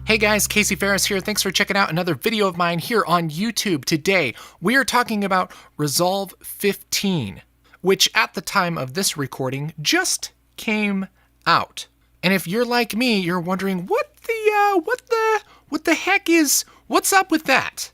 Hey guys, Casey Ferris here. Thanks for checking out another video of mine here on YouTube. Today, we are talking about Resolve 15, which at the time of this recording just came out. And if you're like me, you're wondering what the heck is, what's up with that?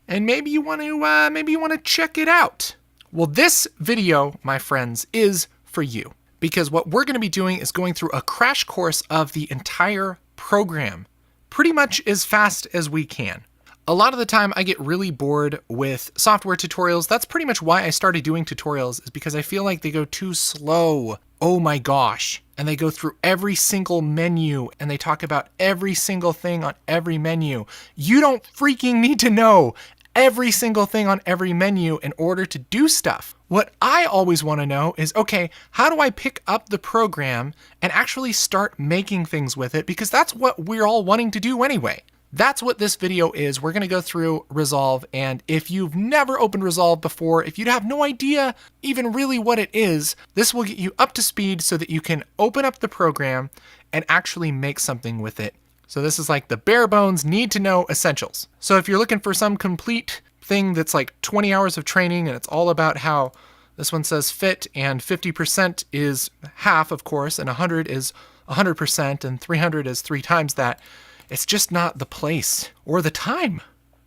And maybe you want to check it out. Well, this video, my friends, is for you, because what we're going to be doing is going through a crash course of the entire program, pretty much as fast as we can. A lot of the time I get really bored with software tutorials. That's pretty much why I started doing tutorials, is because I feel like they go too slow. Oh my gosh. And they go through every single menu and they talk about every single thing on every menu. You don't freaking need to know every single thing on every menu in order to do stuff. What I always want to know is, okay, how do I pick up the program and actually start making things with it? Because that's what we're all wanting to do anyway. That's what this video is. We're going to go through Resolve, and if you've never opened Resolve before, if you have no idea even really what it is, this will get you up to speed so that you can open up the program and actually make something with it. So this is like the bare bones need to know essentials. So if you're looking for some complete thing that's like 20 hours of training and it's all about how this one says fit and 50% is half, of course, and 100 is 100% and 300 is 3 times that, it's just not the place or the time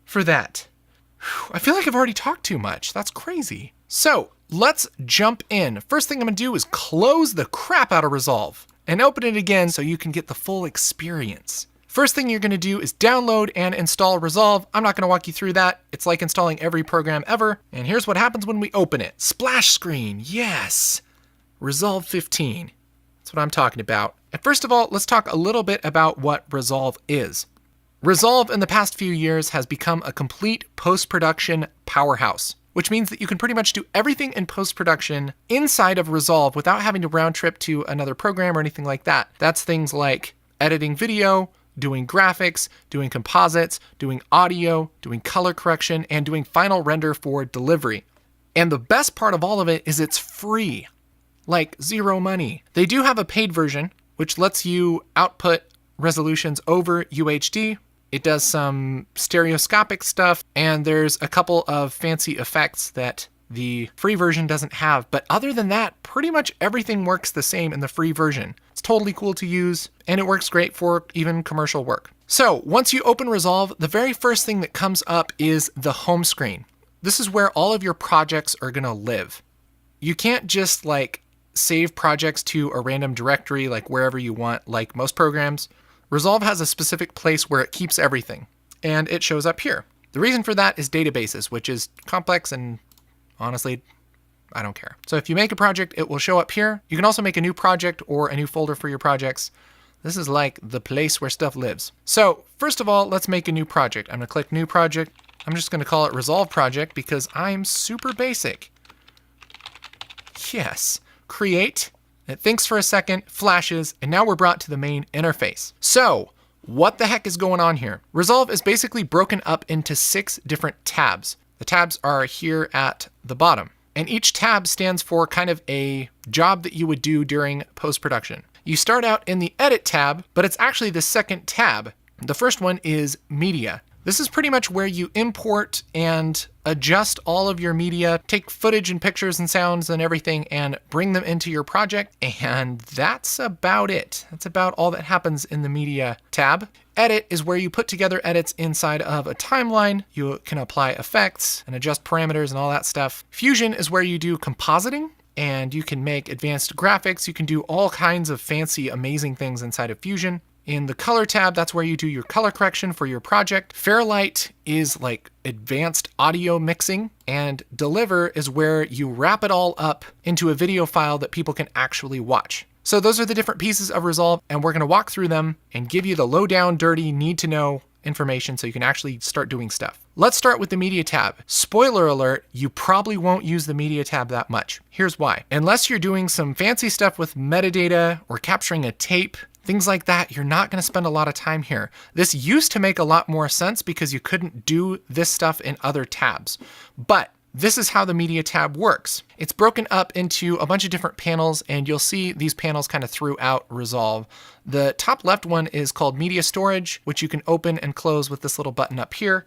for that. I feel like I've already talked too much. That's crazy. So let's jump in. First thing I'm gonna do is close the crap out of Resolve and open it again so you can get the full experience. First thing you're gonna do is download and install Resolve. I'm not gonna walk you through that. It's like installing every program ever. And here's what happens when we open it. Splash screen, yes. Resolve 15, that's what I'm talking about. And first of all, let's talk a little bit about what Resolve is. Resolve in the past few years has become a complete post-production powerhouse, which means that you can pretty much do everything in post-production inside of Resolve without having to round trip to another program or anything like that. That's things like editing video, doing graphics, doing composites, doing audio, doing color correction, and doing final render for delivery. And the best part of all of it is it's free, like zero money. They do have a paid version, which lets you output resolutions over UHD. It does some stereoscopic stuff, and there's a couple of fancy effects that the free version doesn't have. But other than that, pretty much everything works the same in the free version. It's totally cool to use, and it works great for even commercial work. So once you open Resolve, the very first thing that comes up is the home screen. This is where all of your projects are gonna live. You can't just like save projects to a random directory like wherever you want, like most programs. Resolve has a specific place where it keeps everything, and it shows up here. The reason for that is databases, which is complex and honestly, I don't care. So if you make a project, it will show up here. You can also make a new project or a new folder for your projects. This is like the place where stuff lives. So first of all, let's make a new project. I'm gonna click New Project. I'm just gonna call it Resolve Project because I'm super basic. Yes. Create, it thinks for a second, flashes, and now we're brought to the main interface. So what the heck is going on here? Resolve is basically broken up into 6 different tabs. The tabs are here at the bottom, and each tab stands for kind of a job that you would do during post-production. You start out in the Edit tab, but it's actually the second tab. The first one is Media. This is pretty much where you import and adjust all of your media, take footage and pictures and sounds and everything and bring them into your project. And that's about it. That's about all that happens in the Media tab. Edit is where you put together edits inside of a timeline. You can apply effects and adjust parameters and all that stuff. Fusion is where you do compositing, and you can make advanced graphics. You can do all kinds of fancy, amazing things inside of Fusion. In the Color tab, that's where you do your color correction for your project. FAIRLIGHT is like advanced audio mixing, and Deliver is where you wrap it all up into a video file that people can actually watch. So those are the different pieces of Resolve, and we're gonna walk through them and give you the low down, dirty, need to know information so you can actually start doing stuff. Let's start with the Media tab. Spoiler alert, you probably won't use the Media tab that much. Here's why. Unless you're doing some fancy stuff with metadata or capturing a tape, things like that, you're not going to spend a lot of time here. This used to make a lot more sense because you couldn't do this stuff in other tabs. But this is how the media tab works. It's broken up into a bunch of different panels, and you'll see these panels kind of throughout Resolve. The top left one is called Media Storage, which you can open and close with this little button up here.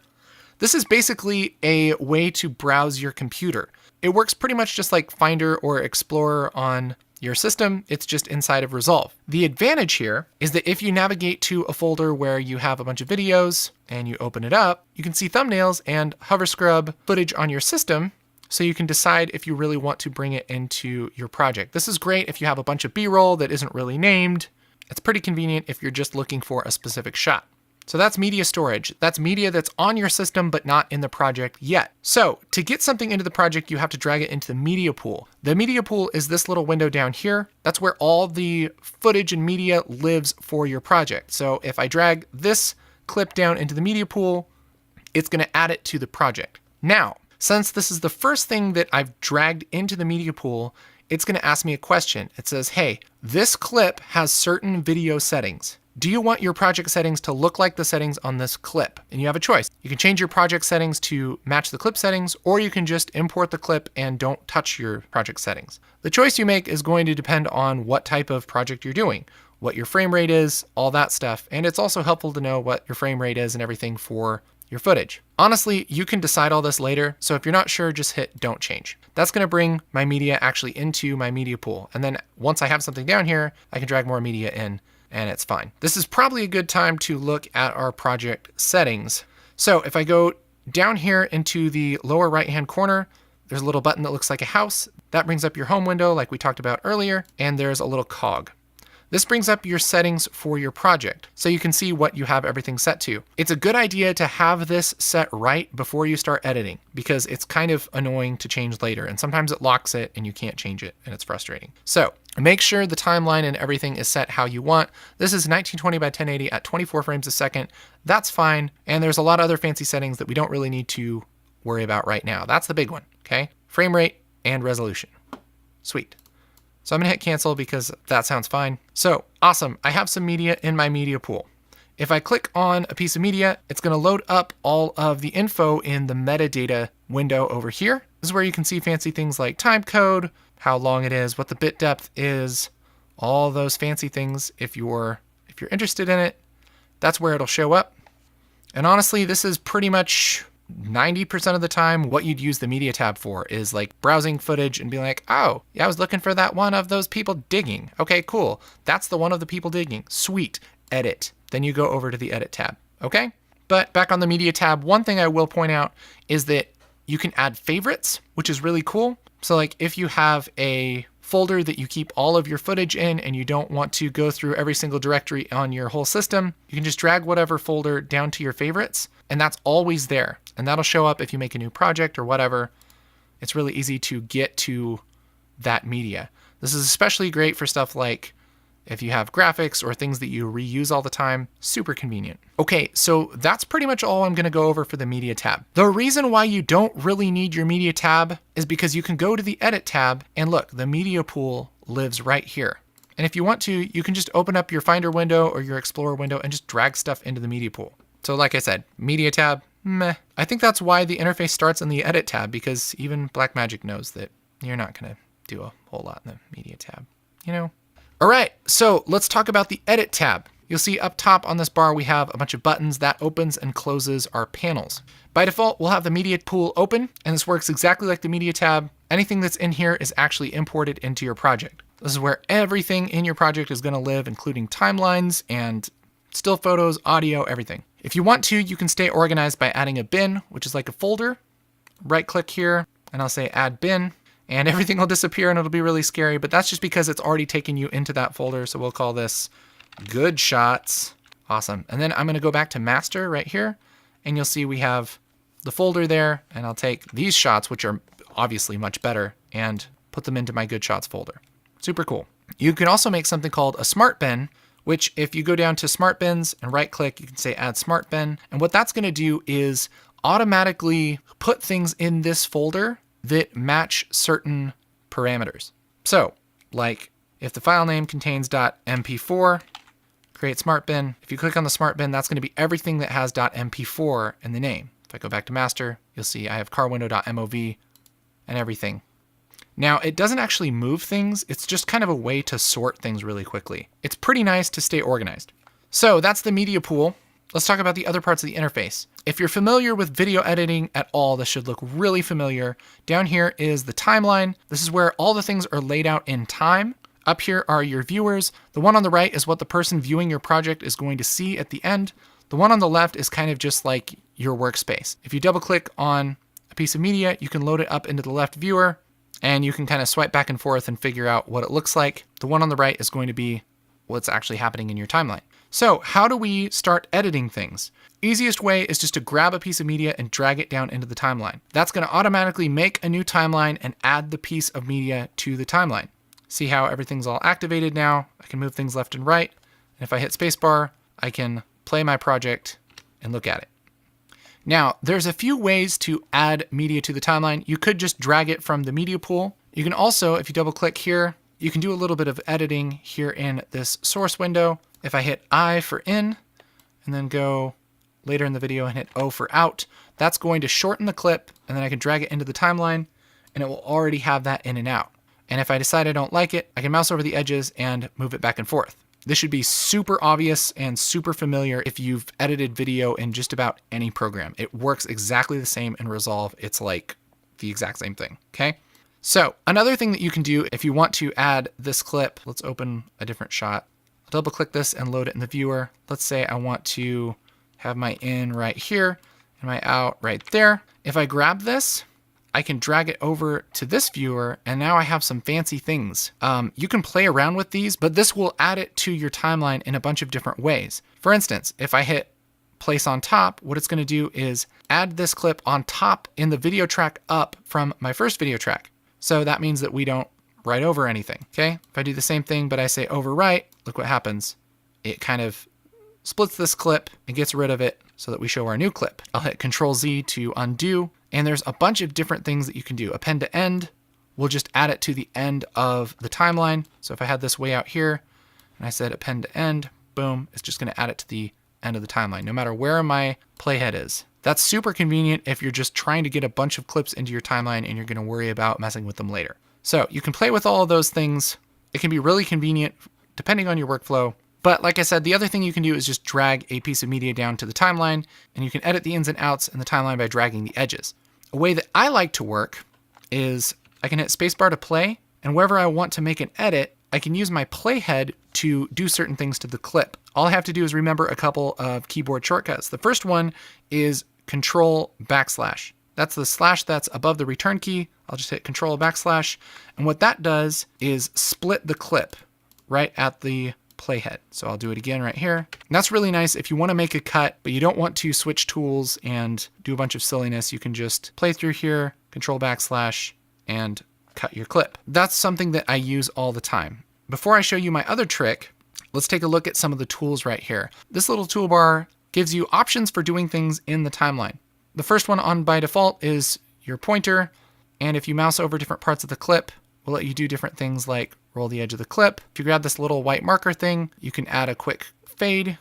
This is basically a way to browse your computer. It works pretty much just like Finder or Explorer on your system. It's just inside of Resolve. The advantage here is that if you navigate to a folder where you have a bunch of videos and you open it up, you can see thumbnails and hover scrub footage on your system, so you can decide if you really want to bring it into your project. This is great if you have a bunch of B-roll that isn't really named. It's pretty convenient if you're just looking for a specific shot. So that's media storage. That's media that's on your system but not in the project yet. So to get something into the project, you have to drag it into the media pool. The media pool is this little window down here. That's where all the footage and media lives for your project. So if I drag this clip down into the media pool, it's going to add it to the project. Now, since this is the first thing that I've dragged into the media pool, it's going to ask me a question. It says, hey, this clip has certain video settings. Do you want your project settings to look like the settings on this clip? And you have a choice. You can change your project settings to match the clip settings, or you can just import the clip and don't touch your project settings. The choice you make is going to depend on what type of project you're doing, what your frame rate is, all that stuff. And it's also helpful to know what your frame rate is and everything for your footage. Honestly, you can decide all this later. So if you're not sure, just hit don't change. That's going to bring my media actually into my media pool. And then once I have something down here, I can drag more media in, and it's fine. This is probably a good time to look at our project settings. So if I go down here into the lower right-hand corner, there's a little button that looks like a house. That brings up your home window like we talked about earlier, and there's a little cog. This brings up your settings for your project, so you can see what you have everything set to. It's a good idea to have this set right before you start editing, because it's kind of annoying to change later, and sometimes it locks it and you can't change it, and it's frustrating. So make sure the timeline and everything is set how you want. This is 1920 by 1080 at 24 frames a second. That's fine, and there's a lot of other fancy settings that we don't really need to worry about right now. That's the big one, okay? Frame rate and resolution. Sweet. So I'm gonna hit cancel because that sounds fine. So awesome, I have some media in my media pool. If I click on a piece of media, it's gonna load up all of the info in the metadata window over here. This is where you can see fancy things like time code, how long it is, what the bit depth is, all those fancy things. If you're interested in it, that's where it'll show up. And honestly, this is pretty much 90% of the time what you'd use the media tab for is like browsing footage and being like, oh, yeah, I was looking for that one of those people digging. Okay, cool. That's the one of the people digging. Sweet. Edit. Then you go over to the edit tab. Okay. But back on the media tab, one thing I will point out is that you can add favorites, which is really cool. So like if you have a folder that you keep all of your footage in and you don't want to go through every single directory on your whole system, you can just drag whatever folder down to your favorites, and that's always there. And that'll show up if you make a new project or whatever. It's really easy to get to that media. This is especially great for stuff like if you have graphics or things that you reuse all the time. Super convenient. Okay, so that's pretty much all I'm gonna go over for the media tab. The reason why you don't really need your media tab is because you can go to the edit tab and look, the media pool lives right here. And if you want to, you can just open up your Finder window or your Explorer window and just drag stuff into the media pool. So like I said, media tab, meh. I think that's why the interface starts in the edit tab, because even Blackmagic knows that you're not gonna do a whole lot in the media tab, you know? All right, so let's talk about the edit tab. You'll see up top on this bar, we have a bunch of buttons that opens and closes our panels. By default, we'll have the media pool open, and this works exactly like the media tab. Anything that's in here is actually imported into your project. This is where everything in your project is gonna live, including timelines and still photos, audio, everything. If you want to, you can stay organized by adding a bin, which is like a folder. Right click here, and I'll say add bin. And everything will disappear and it'll be really scary, but that's just because it's already taken you into that folder. So we'll call this good shots. Awesome. And then I'm gonna go back to master right here, and you'll see we have the folder there, and I'll take these shots, which are obviously much better, and put them into my good shots folder. Super cool. You can also make something called a smart bin, which if you go down to smart bins and right click, you can say add smart bin. And what that's gonna do is automatically put things in this folder that match certain parameters. So like if the file name contains .mp4, create smart bin. If you click on the smart bin, that's gonna be everything that has .mp4 in the name. If I go back to master, you'll see I have carwindow.mov and everything. Now, it doesn't actually move things. It's just kind of a way to sort things really quickly. It's pretty nice to stay organized. So that's the media pool. Let's talk about the other parts of the interface. If you're familiar with video editing at all, this should look really familiar. Down here is the timeline. This is where all the things are laid out in time. Up here are your viewers. The one on the right is what the person viewing your project is going to see at the end. The one on the left is kind of just like your workspace. If you double click on a piece of media, you can load it up into the left viewer, and you can kind of swipe back and forth and figure out what it looks like. The one on the right is going to be what's actually happening in your timeline. So how do we start editing things? Easiest way is just to grab a piece of media and drag it down into the timeline. That's going to automatically make a new timeline and add the piece of media to the timeline. See how everything's all activated now? I can move things left and right. And if I hit spacebar, I can play my project and look at it. Now, there's a few ways to add media to the timeline. You could just drag it from the media pool. You can also, if you double click here, you can do a little bit of editing here in this source window. If I hit I for in, and then go later in the video and hit O for out, that's going to shorten the clip, and then I can drag it into the timeline, and it will already have that in and out. And if I decide I don't like it, I can mouse over the edges and move it back and forth. This should be super obvious and super familiar if you've edited video in just about any program. It works exactly the same in Resolve. It's like the exact same thing, okay? So another thing that you can do if you want to add this clip, let's open a different shot. I'll double click this and load it in the viewer. Let's say I want to have my in right here and my out right there. If I grab this, I can drag it over to this viewer, and now I have some fancy things. You can play around with these, but this will add it to your timeline in a bunch of different ways. For instance, if I hit place on top, what it's going to do is add this clip on top in the video track up from my first video track. So that means that we don't write over anything, okay? If I do the same thing, but I say overwrite, look what happens. It kind of splits this clip and gets rid of it so that we show our new clip. I'll hit Control Z to undo. And there's a bunch of different things that you can do. Append to end, we'll just add it to the end of the timeline. So if I had this way out here and I said append to end, boom, it's just going to add it to the end of the timeline, no matter where my playhead is. That's super convenient if you're just trying to get a bunch of clips into your timeline and you're going to worry about messing with them later. So you can play with all of those things. It can be really convenient depending on your workflow. But like I said, the other thing you can do is just drag a piece of media down to the timeline, and you can edit the ins and outs in the timeline by dragging the edges. A way that I like to work is I can hit spacebar to play, and wherever I want to make an edit, I can use my playhead to do certain things to the clip. All I have to do is remember a couple of keyboard shortcuts. The first one is Control \\. That's the slash that's above the return key. I'll just hit Control \\. And what that does is split the clip right at the playhead. So I'll do it again right here. And that's really nice if you want to make a cut, but you don't want to switch tools and do a bunch of silliness. You can just play through here, Control \\, and cut your clip. That's something that I use all the time. Before I show you my other trick, let's take a look at some of the tools right here. This little toolbar gives you options for doing things in the timeline. The first one on by default is your pointer. And if you mouse over different parts of the clip, we'll let you do different things like roll the edge of the clip. If you grab this little white marker thing, you can add a quick fade.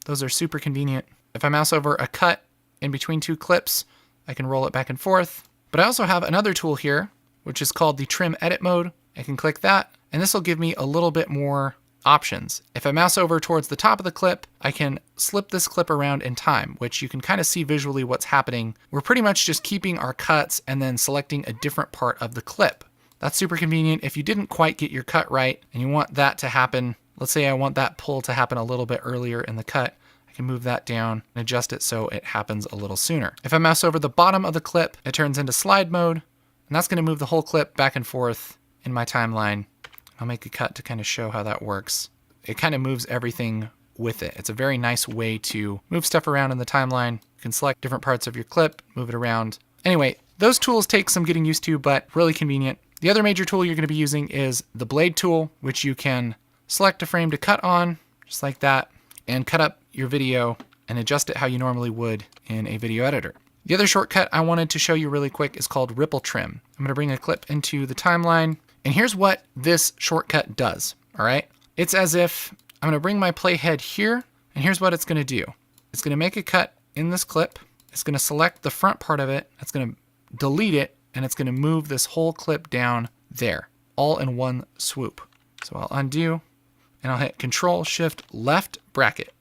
Those are super convenient. If I mouse over a cut in between two clips, I can roll it back and forth. But I also have another tool here, which is called the trim edit mode. I can click that, and this will give me a little bit more options. If I mouse over towards the top of the clip, I can slip this clip around in time, which you can kind of see visually what's happening. We're pretty much just keeping our cuts and then selecting a different part of the clip. That's super convenient. If you didn't quite get your cut right and you want that to happen, let's say I want that pull to happen a little bit earlier in the cut, I can move that down and adjust it so it happens a little sooner. If I mouse over the bottom of the clip, it turns into slide mode, and that's going to move the whole clip back and forth in my timeline. I'll make a cut to kind of show how that works. It kind of moves everything with it. It's a very nice way to move stuff around in the timeline. You can select different parts of your clip, move it around. Anyway, those tools take some getting used to, but really convenient. The other major tool you're going to be using is the blade tool, which you can select a frame to cut on, just like that, and cut up your video and adjust it how you normally would in a video editor. The other shortcut I wanted to show you really quick is called ripple trim. I'm going to bring a clip into the timeline, and here's what this shortcut does, all right? It's as if I'm going to bring my playhead here, and here's what it's going to do. It's going to make a cut in this clip. It's going to select the front part of it. It's going to delete it, and it's going to move this whole clip down there, all in one swoop. So I'll undo, and I'll hit Control Shift Left bracket.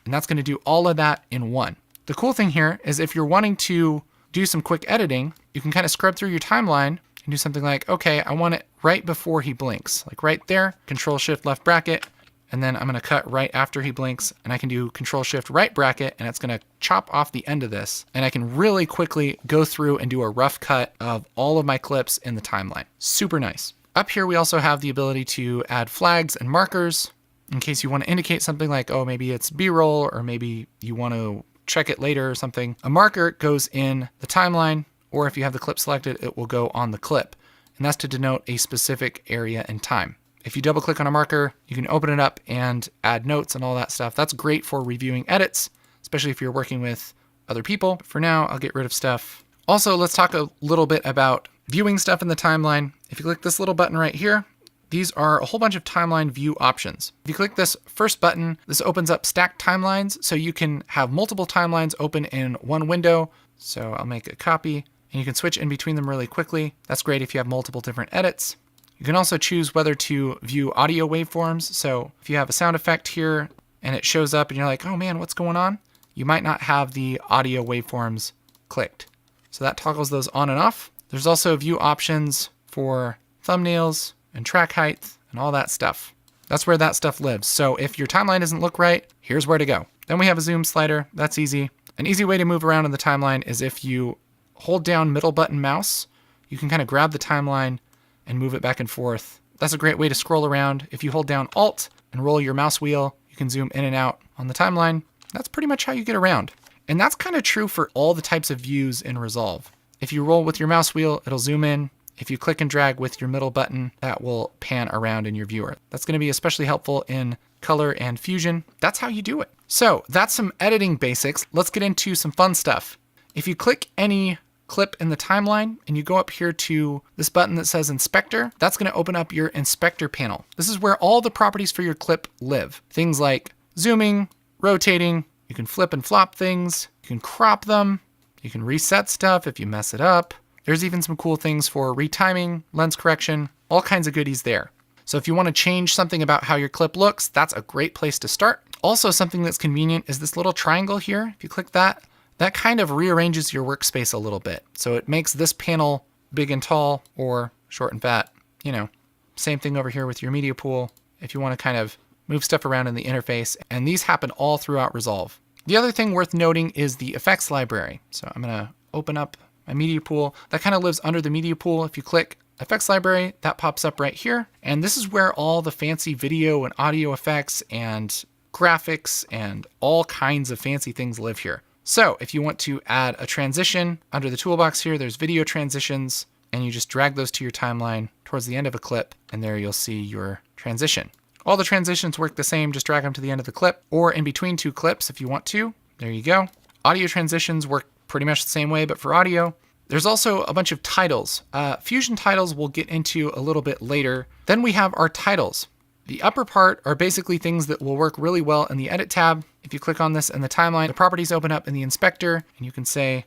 And that's going to do all of that in one. The cool thing here is if you're wanting to do some quick editing, you can kind of scrub through your timeline and do something like, okay, I want it right before he blinks, like right there, Control Shift Left bracket, and then I'm going to cut right after he blinks, and I can do Control Shift Right bracket, and it's going to chop off the end of this, and I can really quickly go through and do a rough cut of all of my clips in the timeline. Super nice. Up here, we also have the ability to add flags and markers in case you want to indicate something like, oh, maybe it's B-roll, or maybe you want to check it later or something. A marker goes in the timeline, or if you have the clip selected, it will go on the clip, and that's to denote a specific area and time. If you double click on a marker, you can open it up and add notes and all that stuff. That's great for reviewing edits, especially if you're working with other people. For now, I'll get rid of stuff. Also, let's talk a little bit about viewing stuff in the timeline. If you click this little button right here, these are a whole bunch of timeline view options. If you click this first button, this opens up stacked timelines, so you can have multiple timelines open in one window. So I'll make a copy, and you can switch in between them really quickly. That's great if you have multiple different edits. You can also choose whether to view audio waveforms. So if you have a sound effect here and it shows up and you're like, oh man, what's going on? You might not have the audio waveforms clicked. So that toggles those on and off. There's also view options for thumbnails and track height and all that stuff. That's where that stuff lives. So if your timeline doesn't look right, here's where to go. Then we have a zoom slider. That's easy. An easy way to move around in the timeline is if you hold down middle button mouse, you can kind of grab the timeline and move it back and forth. That's a great way to scroll around. If you hold down Alt and roll your mouse wheel, you can zoom in and out on the timeline. That's pretty much how you get around. And that's kind of true for all the types of views in Resolve. If you roll with your mouse wheel, it'll zoom in. If you click and drag with your middle button, that will pan around in your viewer. That's going to be especially helpful in color and fusion. That's how you do it. So that's some editing basics. Let's get into some fun stuff. If you click any clip in the timeline and you go up here to this button that says Inspector, that's going to open up your Inspector panel. This is where all the properties for your clip live. Things like zooming, rotating, you can flip and flop things, you can crop them, you can reset stuff if you mess it up. There's even some cool things for retiming, lens correction, all kinds of goodies there. So if you want to change something about how your clip looks, that's a great place to start. Also, something that's convenient is this little triangle here. If you click that, that kind of rearranges your workspace a little bit. So it makes this panel big and tall or short and fat. You know, same thing over here with your media pool if you want to kind of move stuff around in the interface. And these happen all throughout Resolve. The other thing worth noting is the effects library. So I'm going to open up my media pool. That kind of lives under the media pool. If you click effects library, that pops up right here. And this is where all the fancy video and audio effects and graphics and all kinds of fancy things live here. So if you want to add a transition under the toolbox here, there's video transitions, and you just drag those to your timeline towards the end of a clip, and there you'll see your transition. All the transitions work the same, just drag them to the end of the clip or in between two clips if you want to. There you go. Audio transitions work pretty much the same way, but for audio. There's also a bunch of titles. Fusion titles we'll get into a little bit later. Then we have our titles. The upper part are basically things that will work really well in the Edit tab. If you click on this in the timeline, the properties open up in the Inspector, and you can say,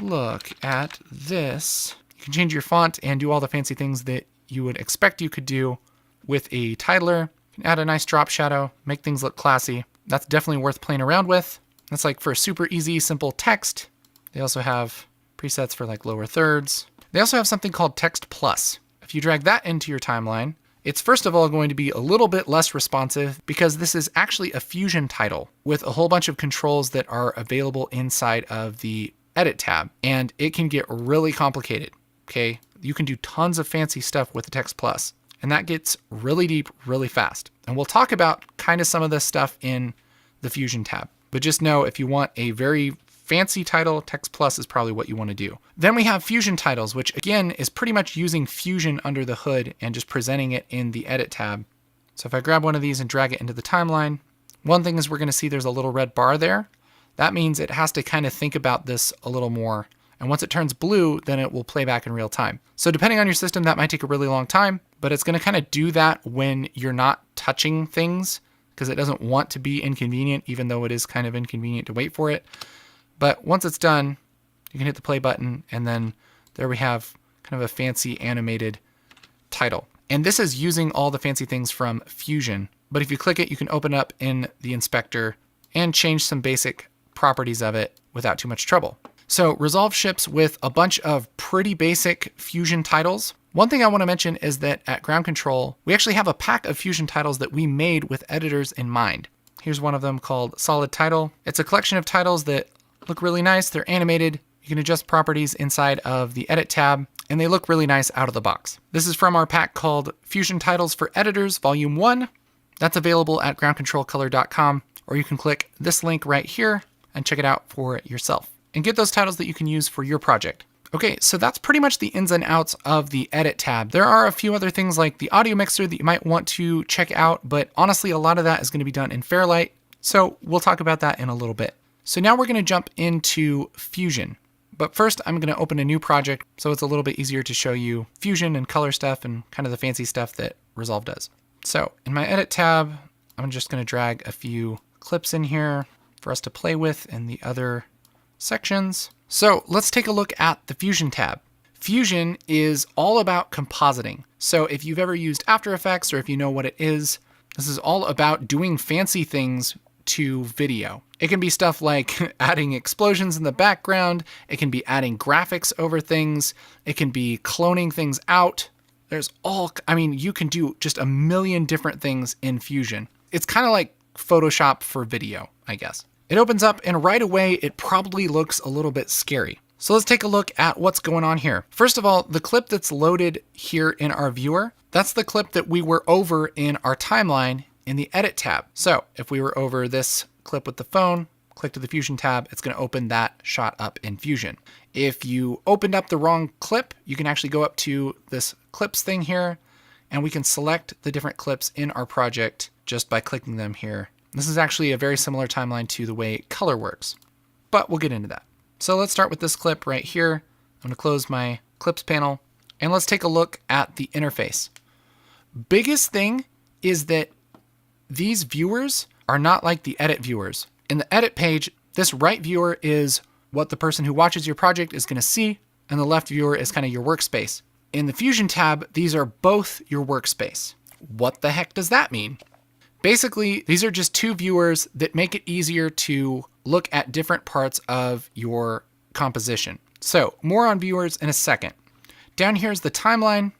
look at this. You can change your font and do all the fancy things that you would expect you could do with a titler. You can add a nice drop shadow, make things look classy. That's definitely worth playing around with. That's like for super easy, simple text. They also have presets for like lower thirds. They also have something called Text Plus. If you drag that into your timeline, it's first of all going to be a little bit less responsive because this is actually a Fusion title with a whole bunch of controls that are available inside of the Edit tab. And it can get really complicated, okay? You can do tons of fancy stuff with the Text Plus, and that gets really deep really fast. And we'll talk about kind of some of this stuff in the Fusion tab. But just know if you want a very fancy title, Text Plus is probably what you want to do. Then we have Fusion titles, which again is pretty much using Fusion under the hood and just presenting it in the Edit tab. So if I grab one of these and drag it into the timeline, one thing is we're going to see there's a little red bar there. That means it has to kind of think about this a little more. And once it turns blue, then it will play back in real time. So depending on your system, that might take a really long time, but it's going to kind of do that when you're not touching things because it doesn't want to be inconvenient, even though it is kind of inconvenient to wait for it. But once it's done, you can hit the play button, and then there we have kind of a fancy animated title. And this is using all the fancy things from Fusion. But if you click it, you can open up in the inspector and change some basic properties of it without too much trouble. So Resolve ships with a bunch of pretty basic Fusion titles. One thing I want to mention is that at Ground Control, we actually have a pack of Fusion titles that we made with editors in mind. Here's one of them called Solid Title. It's a collection of titles that look really nice. They're animated. You can adjust properties inside of the Edit tab, and they look really nice out of the box. This is from our pack called Fusion Titles for Editors, Volume 1. That's available at groundcontrolcolor.com, or you can click this link right here and check it out for yourself and get those titles that you can use for your project. Okay, so that's pretty much the ins and outs of the Edit tab. There are a few other things like the audio mixer that you might want to check out, but honestly, a lot of that is going to be done in FAIRLIGHT, so we'll talk about that in a little bit. So now we're going to jump into Fusion. But first, I'm going to open a new project so it's a little bit easier to show you Fusion and color stuff and kind of the fancy stuff that Resolve does. So in my Edit tab, I'm just going to drag a few clips in here for us to play with in the other sections. So let's take a look at the Fusion tab. Fusion is all about compositing. So if you've ever used After Effects or if you know what it is, this is all about doing fancy things to video. It can be stuff like adding explosions in the background. It can be adding graphics over things. It can be cloning things out. You can do just a million different things in Fusion. It's kind of like Photoshop for video, I guess. It opens up and right away, it probably looks a little bit scary. So let's take a look at what's going on here. First of all, the clip that's loaded here in our viewer, that's the clip that we were over in our timeline in the Edit tab. So if we were over this clip with the phone, click to the Fusion tab, it's going to open that shot up in Fusion. If you opened up the wrong clip, you can actually go up to this clips thing here, and we can select the different clips in our project just by clicking them here. This is actually a very similar timeline to the way color works, but we'll get into that. So let's start with this clip right here. I'm going to close my clips panel, and let's take a look at the interface. Biggest thing is that these viewers are not like the edit viewers. In the edit page, this right viewer is what the person who watches your project is going to see, and the left viewer is kind of your workspace. In the Fusion tab, these are both your workspace. What the heck does that mean? Basically, these are just two viewers that make it easier to look at different parts of your composition. So more on viewers in a second. Down here is the timeline.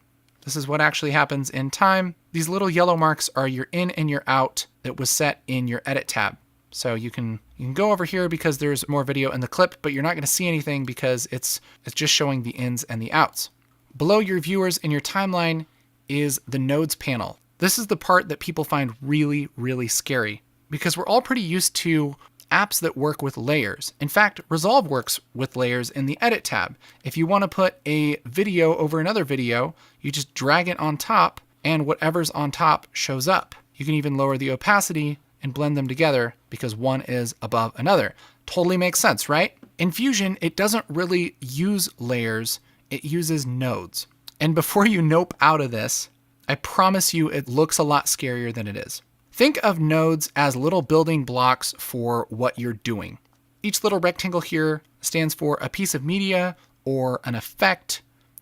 This is what actually happens in time. These little yellow marks are your in and your out that was set in your Edit tab. So you can go over here because there's more video in the clip, but you're not going to see anything because it's just showing the ins and the outs. Below your viewers in your timeline is the nodes panel. This is the part that people find really, really scary because we're all pretty used to apps that work with layers. In fact, Resolve works with layers in the Edit tab. If you want to put a video over another video, you just drag it on top and whatever's on top shows up. You can even lower the opacity and blend them together because one is above another. Totally makes sense, right? In Fusion, it doesn't really use layers, it uses nodes. And before you nope out of this, I promise you it looks a lot scarier than it is. Think of nodes as little building blocks for what you're doing. Each little rectangle here stands for a piece of media or an effect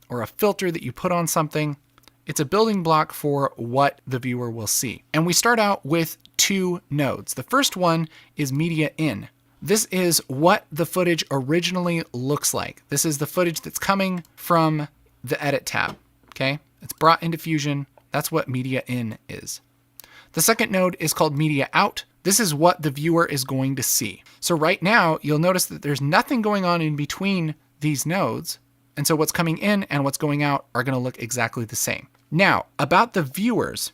or a filter that you put on something. It's a building block for what the viewer will see. And we start out with two nodes. The first one is media in. This is what the footage originally looks like. This is the footage that's coming from the Edit tab, okay? It's brought into Fusion. That's what media in is. The second node is called media out. This is what the viewer is going to see. So right now, you'll notice that there's nothing going on in between these nodes. And so what's coming in and what's going out are going to look exactly the same. Now, about the viewers,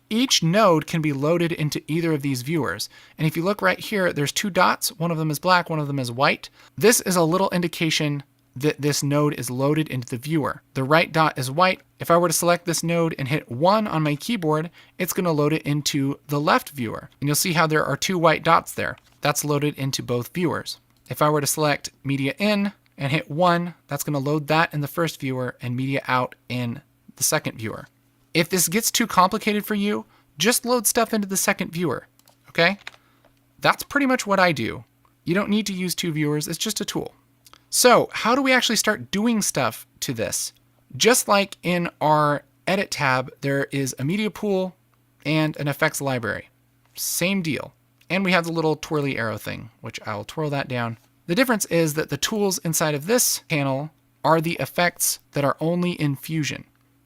each node can be loaded into either of these viewers. And if you look right here, there's two dots. One of them is black, one of them is white. This is a little indication that this node is loaded into the viewer. The right dot is white. If I were to select this node and hit 1 on my keyboard, it's going to load it into the left viewer. And you'll see how there are two white dots there. That's loaded into both viewers. If I were to select media in and hit 1, that's going to load that in the first viewer and media out in the second viewer. If this gets too complicated for you, just load stuff into the second viewer, okay? That's pretty much what I do. You don't need to use two viewers, it's just a tool. So how do we actually start doing stuff to this? Just like in our Edit tab, there is a media pool and an effects library. Same deal. And we have the little twirly arrow thing, which I'll twirl that down. The difference is that the tools inside of this panel are the effects that are only in Fusion.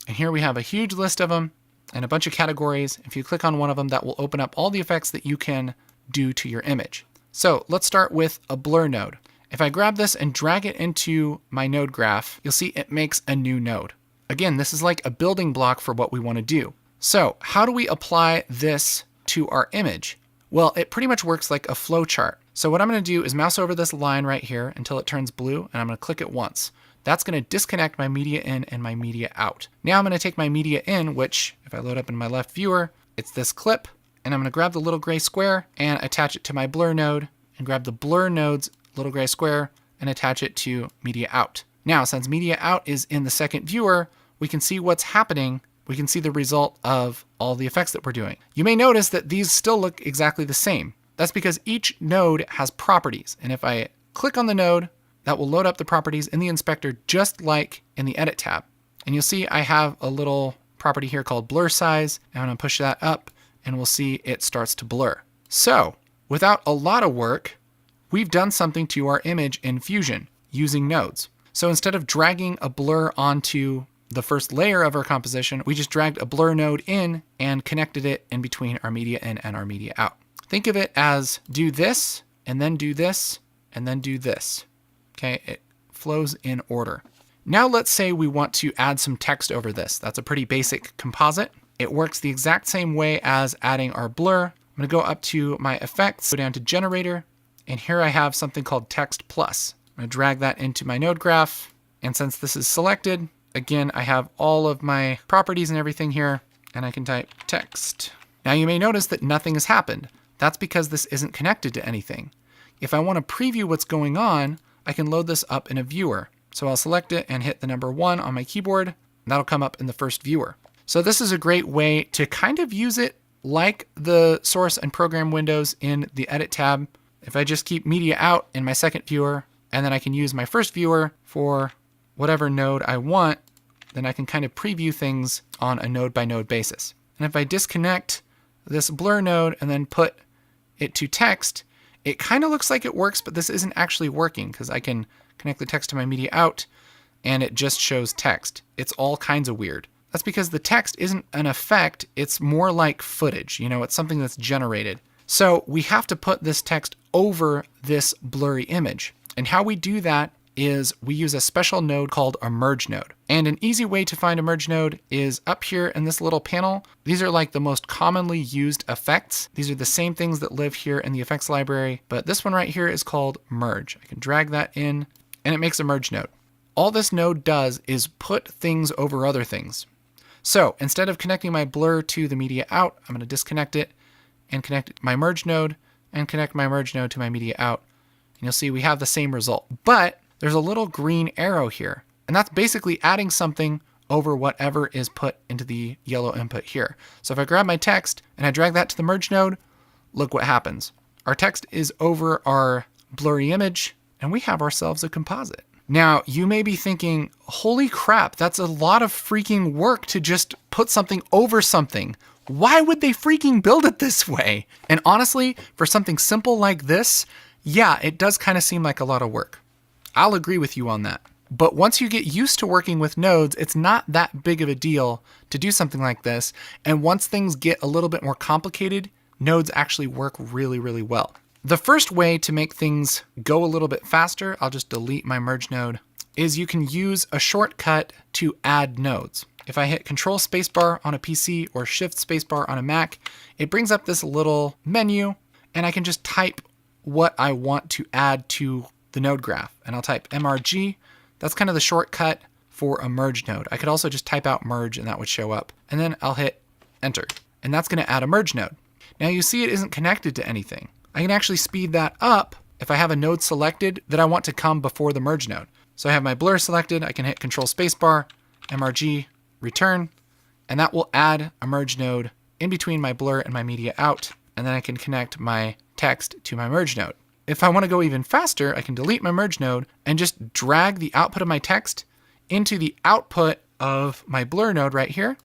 And here we have a huge list of them and a bunch of categories. If you click on one of them, that will open up all the effects that you can do to your image. So let's start with a blur node. If I grab this and drag it into my node graph, you'll see it makes a new node. Again, this is like a building block for what we want to do. So how do we apply this to our image? Well, it pretty much works like a flow chart. So what I'm going to do is mouse over this line right here until it turns blue, and I'm going to click it once. That's going to disconnect my media in and my media out. Now I'm going to take my media in, which if I load up in my left viewer, it's this clip, and I'm going to grab the little gray square and attach it to my blur node, and grab the blur node's little gray square and attach it to media out. Now, since media out is in the second viewer, we can see what's happening. We can see the result of all the effects that we're doing. You may notice that these still look exactly the same. That's because each node has properties. And if I click on the node, that will load up the properties in the inspector just like in the Edit tab. And you'll see I have a little property here called blur size. And I'm going to push that up and we'll see it starts to blur. So without a lot of work, we've done something to our image in Fusion using nodes. So instead of dragging a blur onto the first layer of our composition, we just dragged a blur node in and connected it in between our media in and our media out. Think of it as do this, and then do this, and then do this. Okay, it flows in order. Now let's say we want to add some text over this. That's a pretty basic composite. It works the exact same way as adding our blur. I'm going to go up to my effects, go down to generator, and here I have something called text plus. I'm going to drag that into my node graph, and since this is selected, again, I have all of my properties and everything here, and I can type text. Now you may notice that nothing has happened. That's because this isn't connected to anything. If I want to preview what's going on, I can load this up in a viewer. So I'll select it and hit the number 1 on my keyboard, and that'll come up in the first viewer. So this is a great way to kind of use it like the source and program windows in the Edit tab. If I just keep media out in my second viewer, and then I can use my first viewer for whatever node I want, then I can kind of preview things on a node by node basis. And if I disconnect this blur node and then put it to text, it kind of looks like it works, but this isn't actually working because I can connect the text to my media out and it just shows text. It's all kinds of weird. That's because the text isn't an effect, it's more like footage. You know, it's something that's generated. So we have to put this text over this blurry image. And how we do that is we use a special node called a merge node. And an easy way to find a merge node is up here in this little panel. These are like the most commonly used effects. These are the same things that live here in the effects library, but this one right here is called merge. I can drag that in and it makes a merge node. All this node does is put things over other things. So instead of connecting my blur to the media out, I'm going to disconnect it and connect my merge node and connect my merge node to my media out. And you'll see we have the same result, but there's a little green arrow here, and that's basically adding something over whatever is put into the yellow input here. So if I grab my text and I drag that to the merge node, look what happens. Our text is over our blurry image, and we have ourselves a composite. Now, you may be thinking, holy crap, that's a lot of freaking work to just put something over something. Why would they freaking build it this way? And honestly, for something simple like this, yeah, it does kind of seem like a lot of work. I'll agree with you on that. But once you get used to working with nodes, it's not that big of a deal to do something like this. And once things get a little bit more complicated, nodes actually work really, really well. The first way to make things go a little bit faster, I'll just delete my merge node, is you can use a shortcut to add nodes. If I hit Control Spacebar on a PC or Shift Spacebar on a Mac, it brings up this little menu and I can just type what I want to add to the node graph, and I'll type MRG. That's kind of the shortcut for a merge node. I could also just type out merge and that would show up, and then I'll hit enter, and that's going to add a merge node. Now you see it isn't connected to anything. I can actually speed that up if I have a node selected that I want to come before the merge node. So I have my blur selected, I can hit Control Spacebar, MRG, return, and that will add a merge node in between my blur and my media out, and then I can connect my text to my merge node. If I want to go even faster, I can delete my merge node and just drag the output of my text into the output of my blur node right here,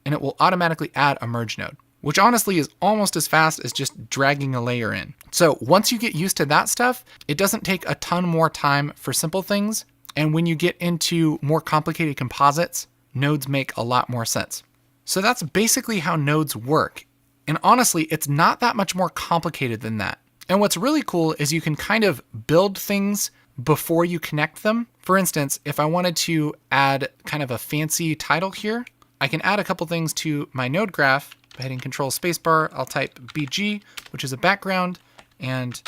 and it will automatically add a merge node, which honestly is almost as fast as just dragging a layer in. So once you get used to that stuff, it doesn't take a ton more time for simple things. And when you get into more complicated composites, nodes make a lot more sense. So that's basically how nodes work. And honestly, it's not that much more complicated than that. And what's really cool is you can kind of build things before you connect them. For instance, if I wanted to add kind of a fancy title here, I can add a couple things to my node graph by hitting Control Spacebar. I'll type BG, which is a background, and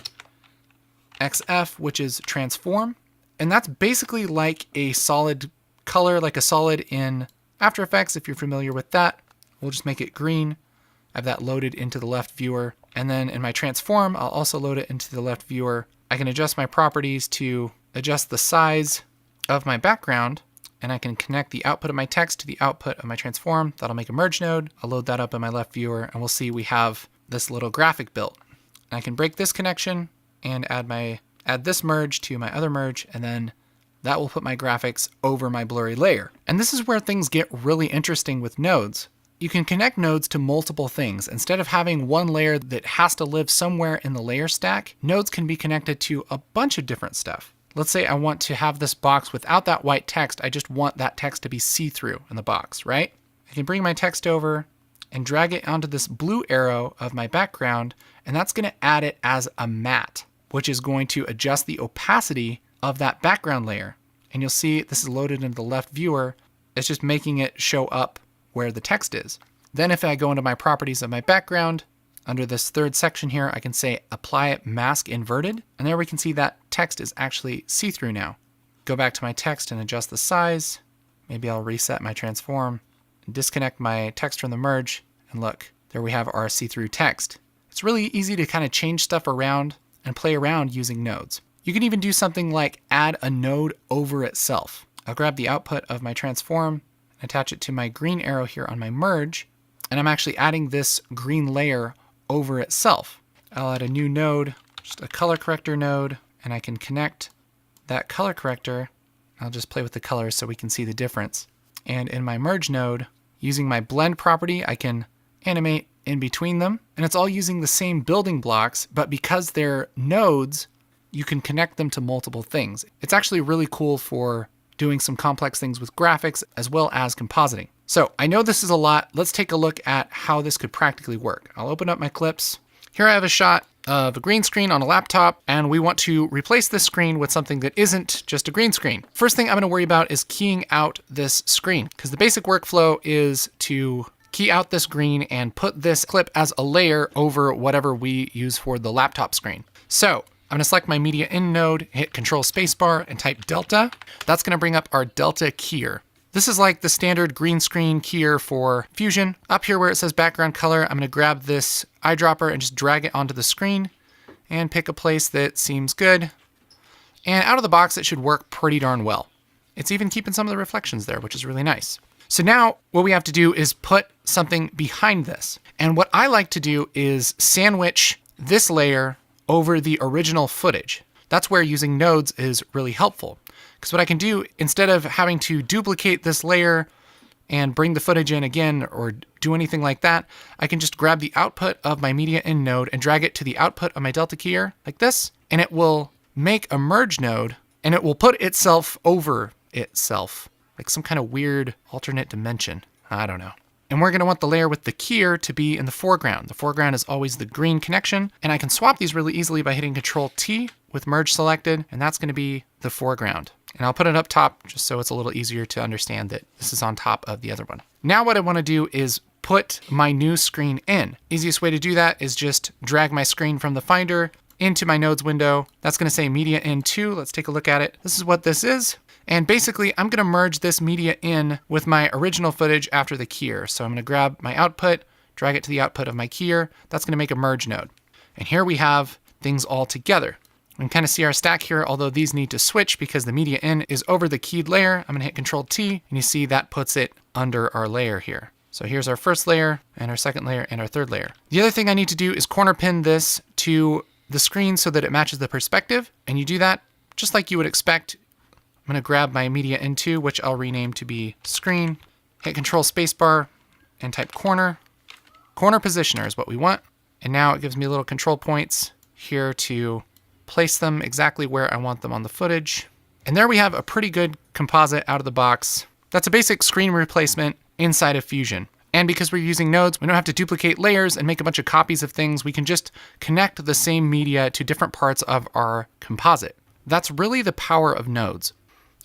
XF, which is transform. And that's basically like a solid color, like a solid in After Effects, if you're familiar with that. We'll just make it green. I have that loaded into the left viewer. And then in my transform, I'll also load it into the left viewer. I can adjust my properties to adjust the size of my background, and I can connect the output of my text to the output of my transform. That'll make a merge node. I'll load that up in my left viewer, and we'll see we have this little graphic built. And I can break this connection and add this merge to my other merge, and then that will put my graphics over my blurry layer. And this is where things get really interesting with nodes. You can connect nodes to multiple things. Instead of having one layer that has to live somewhere in the layer stack, nodes can be connected to a bunch of different stuff. Let's say I want to have this box without that white text. I just want that text to be see-through in the box, right? I can bring my text over and drag it onto this blue arrow of my background, and that's going to add it as a matte, which is going to adjust the opacity of that background layer. And you'll see this is loaded into the left viewer. It's just making it show up where the text is. Then if I go into my properties of my background, under this third section here, I can say apply mask inverted. And there we can see that text is actually see-through now. Go back to my text and adjust the size. Maybe I'll reset my transform, disconnect my text from the merge, and look, there we have our see-through text. It's really easy to kind of change stuff around and play around using nodes. You can even do something like add a node over itself. I'll grab the output of my transform, attach it to my green arrow here on my merge, and I'm actually adding this green layer over itself. I'll add a new node, just a color corrector node, and I can connect that color corrector. I'll just play with the colors so we can see the difference. And in my merge node, using my blend property, I can animate in between them, and it's all using the same building blocks, but because they're nodes, you can connect them to multiple things. It's actually really cool for doing some complex things with graphics as well as compositing. So I know this is a lot. Let's take a look at how this could practically work. I'll open up my clips. Here I have a shot of a green screen on a laptop, and we want to replace this screen with something that isn't just a green screen. First thing I'm going to worry about is keying out this screen, because the basic workflow is to key out this green and put this clip as a layer over whatever we use for the laptop screen. So I'm going to select my media in node, hit Control Spacebar, and type delta. That's going to bring up our delta keyer. This is like the standard green screen keyer for Fusion. Up here where it says background color, I'm going to grab this eyedropper and just drag it onto the screen and pick a place that seems good. And out of the box, it should work pretty darn well. It's even keeping some of the reflections there, which is really nice. So now what we have to do is put something behind this. And what I like to do is sandwich this layer over the original footage. That's where using nodes is really helpful. Because what I can do, instead of having to duplicate this layer and bring the footage in again or do anything like that, I can just grab the output of my media in node and drag it to the output of my delta keyer like this, and it will make a merge node, and it will put itself over itself, like some kind of weird alternate dimension. I don't know. And we're going to want the layer with the keyer to be in the foreground. The foreground is always the green connection, and I can swap these really easily by hitting Control T with merge selected, and that's going to be the foreground. And I'll put it up top just so it's a little easier to understand that this is on top of the other one. Now what I want to do is put my new screen in. Easiest way to do that is just drag my screen from the Finder into my nodes window. That's going to say media in 2. Let's take a look at it. This is what this is. And basically, I'm going to merge this media in with my original footage after the keyer. So I'm going to grab my output, drag it to the output of my keyer. That's going to make a merge node. And here we have things all together. We can kind of see our stack here, although these need to switch because the media in is over the keyed layer. I'm going to hit Control T, and you see that puts it under our layer here. So here's our first layer, and our second layer, and our third layer. The other thing I need to do is corner pin this to the screen so that it matches the perspective. And you do that just like you would expect I'm going to grab my media into, which I'll rename to be screen, hit Control Spacebar, and type corner. Corner positioner is what we want. And now it gives me little control points here to place them exactly where I want them on the footage. And there we have a pretty good composite out of the box. That's a basic screen replacement inside of Fusion. And because we're using nodes, we don't have to duplicate layers and make a bunch of copies of things. We can just connect the same media to different parts of our composite. That's really the power of nodes.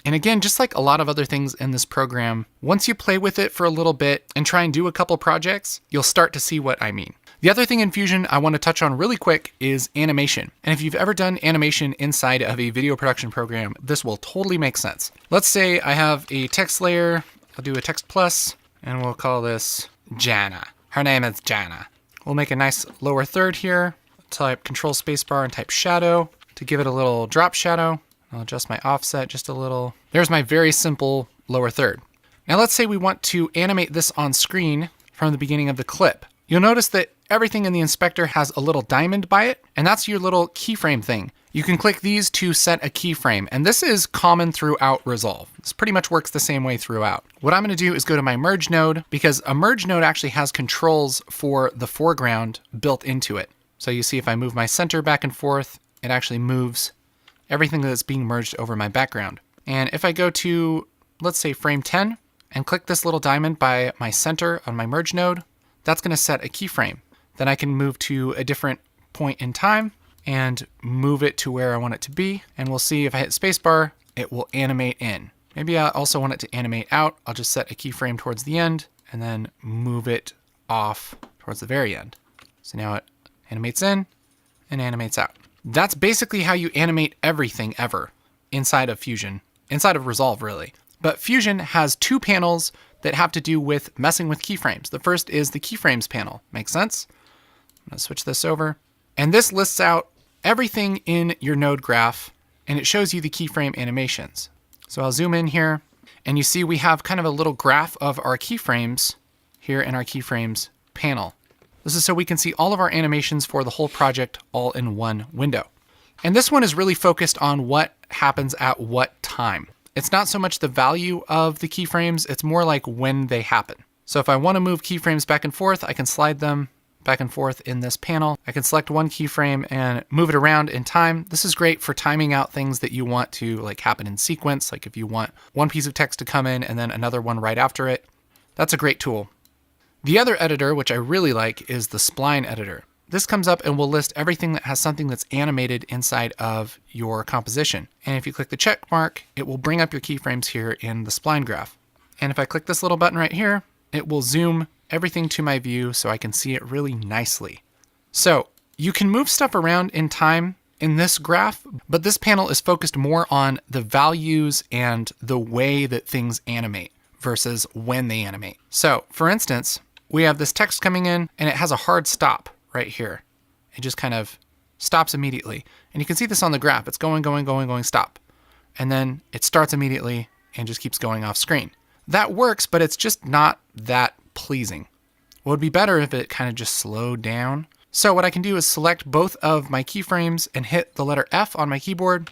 And again, just like a lot of other things in this program, once you play with it for a little bit and try and do a couple projects, you'll start to see what I mean. The other thing in Fusion I want to touch on really quick is animation. And if you've ever done animation inside of a video production program, this will totally make sense. Let's say I have a text layer. I'll do a text plus, and we'll call this Jana. Her name is Jana. We'll make a nice lower third here. Type Control Spacebar and type shadow to give it a little drop shadow. I'll adjust my offset just a little. There's my very simple lower third. Now let's say we want to animate this on screen from the beginning of the clip. You'll notice that everything in the inspector has a little diamond by it, and that's your little keyframe thing. You can click these to set a keyframe, and this is common throughout Resolve. This pretty much works the same way throughout. What I'm going to do is go to my merge node, because a merge node actually has controls for the foreground built into it. So you see if I move my center back and forth, it actually moves everything that's being merged over my background. And if I go to, let's say, frame 10 and click this little diamond by my center on my merge node, that's going to set a keyframe. Then I can move to a different point in time and move it to where I want it to be. And we'll see if I hit spacebar, it will animate in. Maybe I also want it to animate out. I'll just set a keyframe towards the end and then move it off towards the very end. So now it animates in and animates out. That's basically how you animate everything ever inside of Fusion, inside of Resolve really. But Fusion has two panels that have to do with messing with keyframes. The first is the keyframes panel. Makes sense? I'm gonna switch this over. And this lists out everything in your node graph, and it shows you the keyframe animations. So I'll zoom in here, and you see we have kind of a little graph of our keyframes here in our keyframes panel. This is so we can see all of our animations for the whole project all in one window. And this one is really focused on what happens at what time. It's not so much the value of the keyframes, it's more like when they happen. So if I want to move keyframes back and forth, I can slide them back and forth in this panel. I can select one keyframe and move it around in time. This is great for timing out things that you want to like happen in sequence. Like if you want one piece of text to come in and then another one right after it, that's a great tool. The other editor, which I really like, is the spline editor. This comes up and will list everything that has something that's animated inside of your composition. And if you click the check mark, it will bring up your keyframes here in the spline graph. And if I click this little button right here, it will zoom everything to my view so I can see it really nicely. So you can move stuff around in time in this graph, but this panel is focused more on the values and the way that things animate versus when they animate. So for instance, we have this text coming in and it has a hard stop right here. It just kind of stops immediately. And you can see this on the graph. It's going, stop. And then it starts immediately and just keeps going off screen. That works, but it's just not that pleasing. What would be better if it kind of just slowed down. So what I can do is select both of my keyframes and hit the letter F on my keyboard.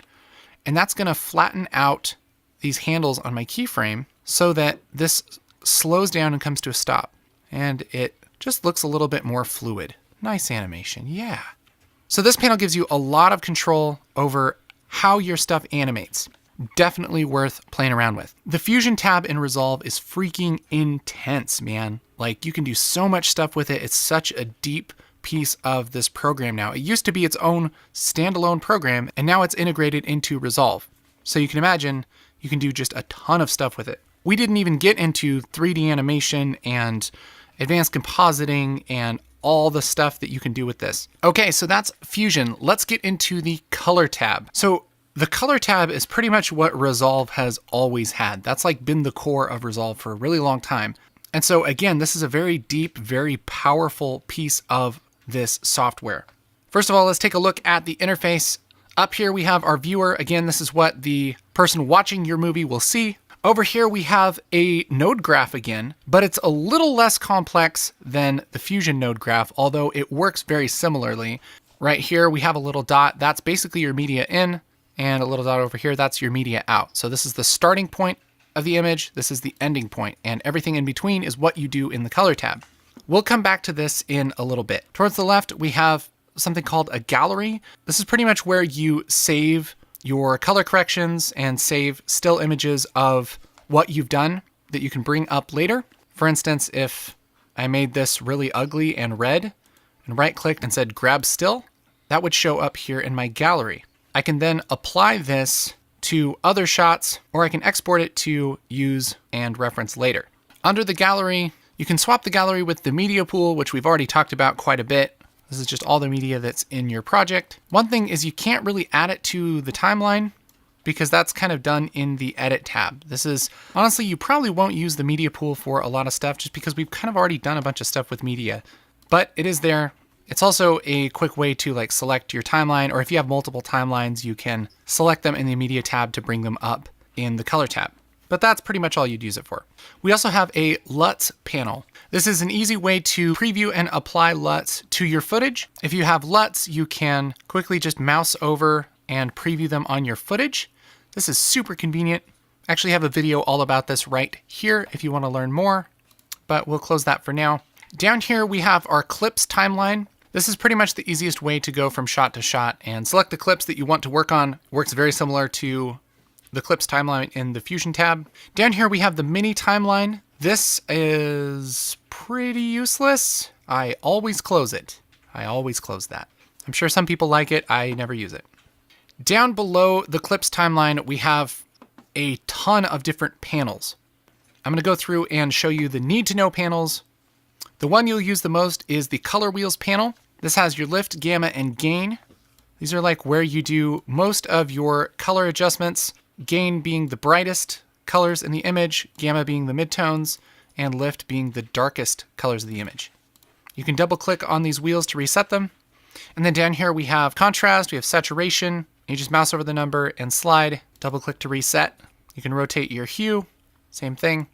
And that's going to flatten out these handles on my keyframe so that this slows down and comes to a stop. And it just looks a little bit more fluid. Nice animation, yeah. So this panel gives you a lot of control over how your stuff animates. Definitely worth playing around with. The Fusion tab in Resolve is freaking intense, man. Like you can do so much stuff with it. It's such a deep piece of this program now. It used to be its own standalone program, and now it's integrated into Resolve. So you can imagine you can do just a ton of stuff with it. We didn't even get into 3D animation and advanced compositing and all the stuff that you can do with this. Okay, so that's Fusion. Let's get into the color tab. So the color tab is pretty much what Resolve has always had. That's like been the core of Resolve for a really long time. And so again, this is a very deep, very powerful piece of this software. First of all, let's take a look at the interface. Up here we have our viewer. Again, this is what the person watching your movie will see. Over here we have a node graph again, but it's a little less complex than the Fusion node graph, although it works very similarly. Right here we have a little dot. That's basically your media in, and a little dot over here, that's your media out. So this is the starting point of the image, this is the ending point, and everything in between is what you do in the color tab. We'll come back to this in a little bit. Towards the left, we have something called a gallery. This is pretty much where you save your color corrections and save still images of what you've done that you can bring up later. For instance, if I made this really ugly and red and right-clicked and said grab still, that would show up here in my gallery. I can then apply this to other shots, or I can export it to use and reference later. Under the gallery, you can swap the gallery with the media pool, which we've already talked about quite a bit. This is just all the media that's in your project. One thing is you can't really add it to the timeline because that's kind of done in the edit tab. This is, honestly, you probably won't use the media pool for a lot of stuff just because we've kind of already done a bunch of stuff with media, but it is there. It's also a quick way to like select your timeline, or if you have multiple timelines, you can select them in the media tab to bring them up in the color tab. But that's pretty much all you'd use it for. We also have a LUTs panel. This is an easy way to preview and apply LUTs to your footage. If you have LUTs, you can quickly just mouse over and preview them on your footage. This is super convenient. I actually have a video all about this right here if you want to learn more, but we'll close that for now. Down here, we have our clips timeline. This is pretty much the easiest way to go from shot to shot and select the clips that you want to work on. Works very similar to the clips timeline in the Fusion tab. Down here, we have the mini timeline. This is pretty useless. I always close it. I always close that. I'm sure some people like it. I never use it. Down below the clips timeline, we have a ton of different panels. I'm going to go through and show you the need to know panels. The one you'll use the most is the color wheels panel. This has your lift, gamma, and gain. These are like where you do most of your color adjustments, gain being the brightest colors in the image, gamma being the midtones, and lift being the darkest colors of the image. You can double click on these wheels to reset them. And then down here we have contrast, we have saturation. You just mouse over the number and slide, double click to reset. You can rotate your hue, same thing.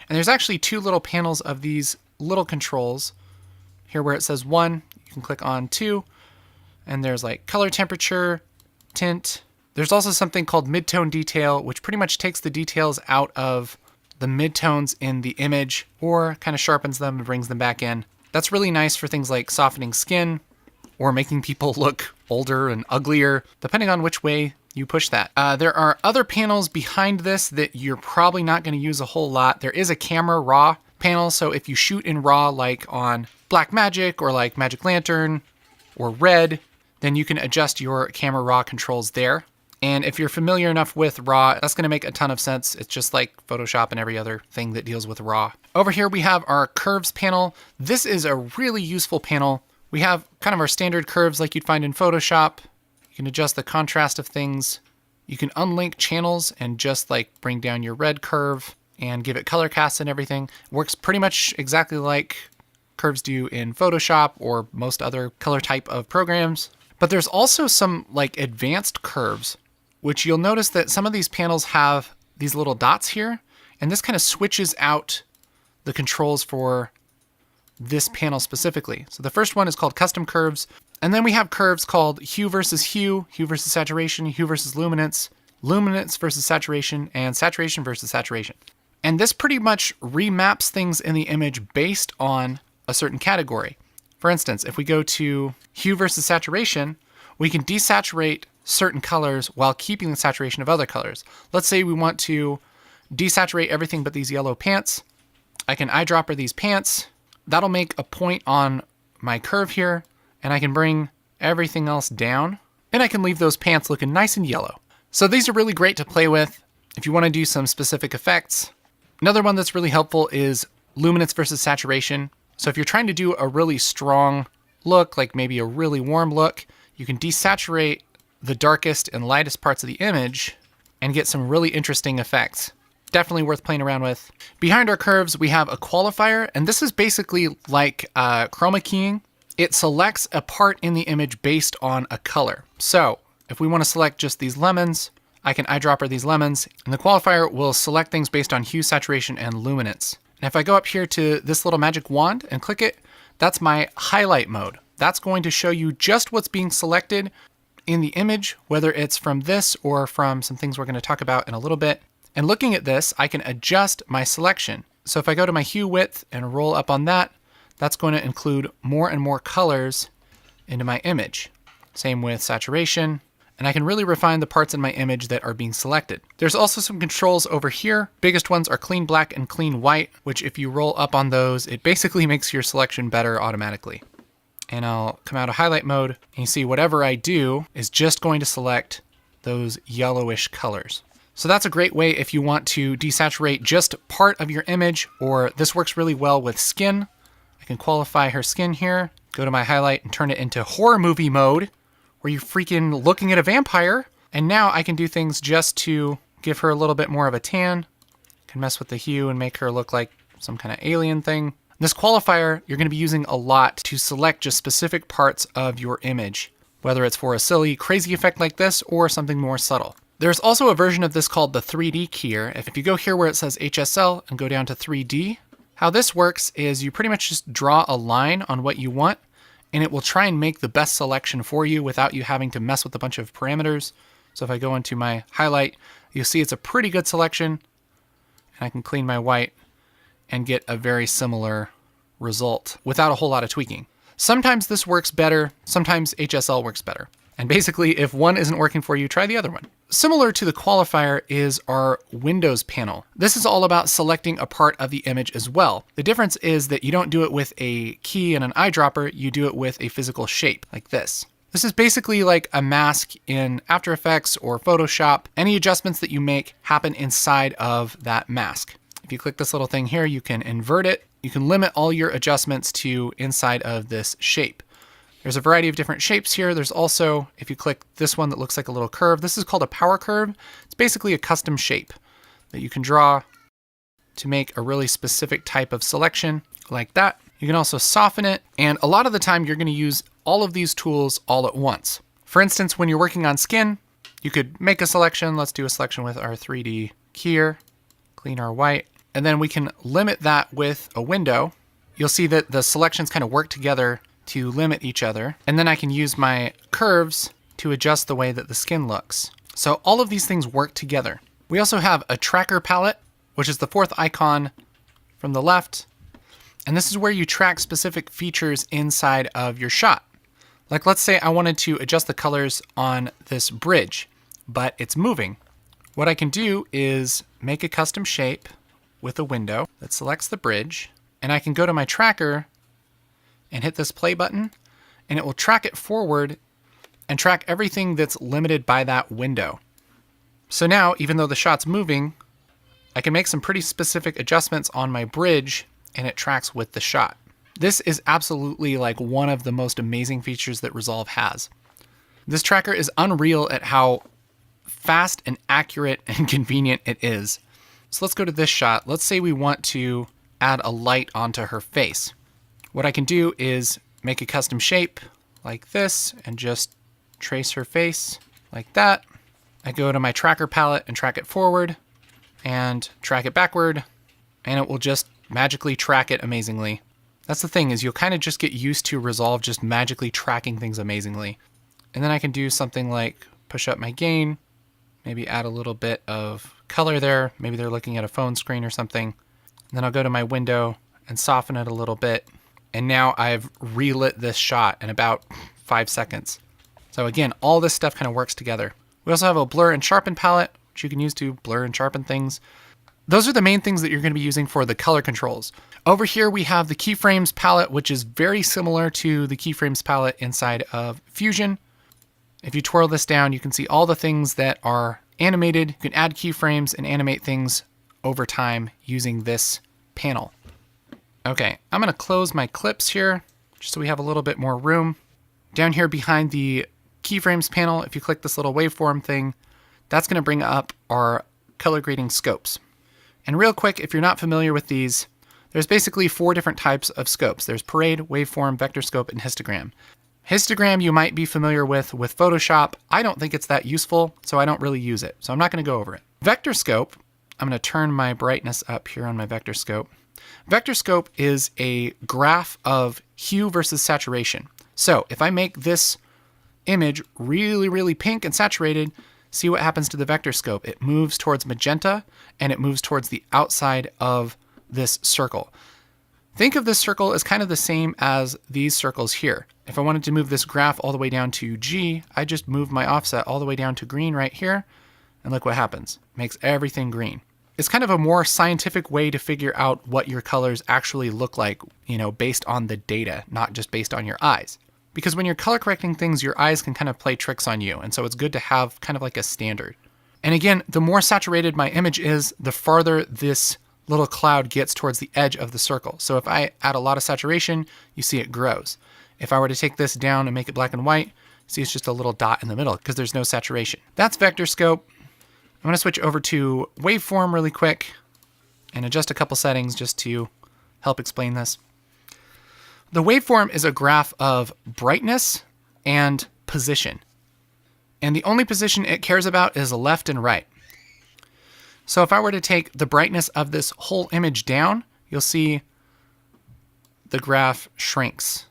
And there's actually two little panels of these little controls. Here where it says 1, you can click on 2, and there's like color temperature, tint. There's also something called midtone detail, which pretty much takes the details out of the midtones in the image or kind of sharpens them and brings them back in. That's really nice for things like softening skin or making people look older and uglier, depending on which way you push that. There are other panels behind this that you're probably not going to use a whole lot. There is a camera raw panel, so if you shoot in RAW like on Blackmagic or like Magic Lantern or Red, then you can adjust your camera raw controls there. And if you're familiar enough with RAW, that's going to make a ton of sense. It's just like Photoshop and every other thing that deals with RAW. Over here we have our curves panel. This is a really useful panel. We have kind of our standard curves like you'd find in Photoshop. You can adjust the contrast of things. You can unlink channels and just like bring down your red curve and give it color casts and everything. Works pretty much exactly like curves do in Photoshop or most other color type of programs. But there's also some like advanced curves, which you'll notice that some of these panels have these little dots here, and this kind of switches out the controls for this panel specifically. So the first one is called custom curves, and then we have curves called hue versus saturation, hue versus luminance, luminance versus saturation, and saturation versus saturation. And this pretty much remaps things in the image based on a certain category. For instance, if we go to hue versus saturation, we can desaturate certain colors while keeping the saturation of other colors. Let's say we want to desaturate everything but these yellow pants. I can eyedropper these pants. That'll make a point on my curve here, and I can bring everything else down, and I can leave those pants looking nice and yellow. So these are really great to play with if you want to do some specific effects. Another one that's really helpful is luminance versus saturation. So if you're trying to do a really strong look, like maybe a really warm look, you can desaturate the darkest and lightest parts of the image and get some really interesting effects. Definitely worth playing around with. Behind our curves, we have a qualifier, and this is basically like chroma keying. It selects a part in the image based on a color. So if we want to select just these lemons, I can eyedropper these lemons, and the qualifier will select things based on hue, saturation, and luminance. And if I go up here to this little magic wand and click it, that's my highlight mode. That's going to show you just what's being selected in the image, whether it's from this or from some things we're going to talk about in a little bit. And looking at this, I can adjust my selection. So if I go to my hue width and roll up on that, that's going to include more and more colors into my image. Same with saturation. And I can really refine the parts in my image that are being selected. There's also some controls over here. Biggest ones are clean black and clean white, which if you roll up on those, it basically makes your selection better automatically. And I'll come out of highlight mode, and you see whatever I do is just going to select those yellowish colors. So that's a great way if you want to desaturate just part of your image, or this works really well with skin. I can qualify her skin here, go to my highlight and turn it into horror movie mode, where you're freaking looking at a vampire. And now I can do things just to give her a little bit more of a tan. I can mess with the hue and make her look like some kind of alien thing. This qualifier you're going to be using a lot to select just specific parts of your image, whether it's for a silly, crazy effect like this or something more subtle. There's also a version of this called the 3D keyer. If you go here where it says HSL and go down to 3D, how this works is you pretty much just draw a line on what you want, and it will try and make the best selection for you without you having to mess with a bunch of parameters. So if I go into my highlight, you'll see it's a pretty good selection, and I can clean my white and get a very similar result without a whole lot of tweaking. Sometimes this works better, sometimes HSL works better. And basically, if one isn't working for you, try the other one. Similar to the qualifier is our Windows panel. This is all about selecting a part of the image as well. The difference is that you don't do it with a key and an eyedropper, you do it with a physical shape, like this. This is basically like a mask in After Effects or Photoshop. Any adjustments that you make happen inside of that mask. If you click this little thing here, you can invert it. You can limit all your adjustments to inside of this shape. There's a variety of different shapes here. There's also, if you click this one that looks like a little curve, this is called a power curve. It's basically a custom shape that you can draw to make a really specific type of selection like that. You can also soften it. And a lot of the time you're going to use all of these tools all at once. For instance, when you're working on skin, you could make a selection. Let's do a selection with our 3D keyer, clean our white, and then we can limit that with a window. You'll see that the selections kind of work together to limit each other. And then I can use my curves to adjust the way that the skin looks. So all of these things work together. We also have a tracker palette, which is the fourth icon from the left. And this is where you track specific features inside of your shot. Like let's say I wanted to adjust the colors on this bridge, but it's moving. What I can do is make a custom shape with a window that selects the bridge, and I can go to my tracker and hit this play button, and it will track it forward and track everything that's limited by that window. So now, even though the shot's moving, I can make some pretty specific adjustments on my bridge, and it tracks with the shot. This is absolutely like one of the most amazing features that Resolve has. This tracker is unreal at how fast and accurate and convenient it is. So let's go to this shot. Let's say we want to add a light onto her face. What I can do is make a custom shape like this and just trace her face like that. I go to my tracker palette and track it forward and track it backward, and it will just magically track it amazingly. That's the thing, is you'll kind of just get used to Resolve just magically tracking things amazingly. And then I can do something like push up my gain, maybe add a little bit of color there. Maybe they're looking at a phone screen or something. And then I'll go to my window and soften it a little bit. And now I've relit this shot in about 5 seconds. So again, all this stuff kind of works together. We also have a blur and sharpen palette, which you can use to blur and sharpen things. Those are the main things that you're going to be using for the color controls. Over here we have the keyframes palette, which is very similar to the keyframes palette inside of Fusion. If you twirl this down, you can see all the things that are animated. You can add keyframes and animate things over time using this panel. Okay, I'm going to close my clips here just so we have a little bit more room. Down here behind the keyframes panel, if you click this little waveform thing, that's going to bring up our color grading scopes. And real quick, if you're not familiar with these, there's basically 4 different types of scopes. There's parade, waveform, vector scope, and histogram. Histogram you might be familiar with Photoshop. I don't think it's that useful, so I don't really use it. So I'm not going to go over it. Vector scope, I'm going to turn my brightness up here on my vector scope. Vector scope is a graph of hue versus saturation. So if I make this image really, really pink and saturated, see what happens to the vector scope. It moves towards magenta and it moves towards the outside of this circle. Think of this circle as kind of the same as these circles here. If I wanted to move this graph all the way down to G, I just move my offset all the way down to green right here, and look what happens. It makes everything green. It's kind of a more scientific way to figure out what your colors actually look like, based on the data, not just based on your eyes. Because when you're color correcting things, your eyes can kind of play tricks on you, and so it's good to have kind of like a standard. And again, the more saturated my image is, the farther this little cloud gets towards the edge of the circle. So if I add a lot of saturation, you see it grows. If I were to take this down and make it black and white, see it's just a little dot in the middle because there's no saturation. That's vector scope. I'm going to switch over to waveform really quick and adjust a couple settings just to help explain this. The waveform is a graph of brightness and position. And the only position it cares about is left and right. So if I were to take the brightness of this whole image down, you'll see the graph shrinks.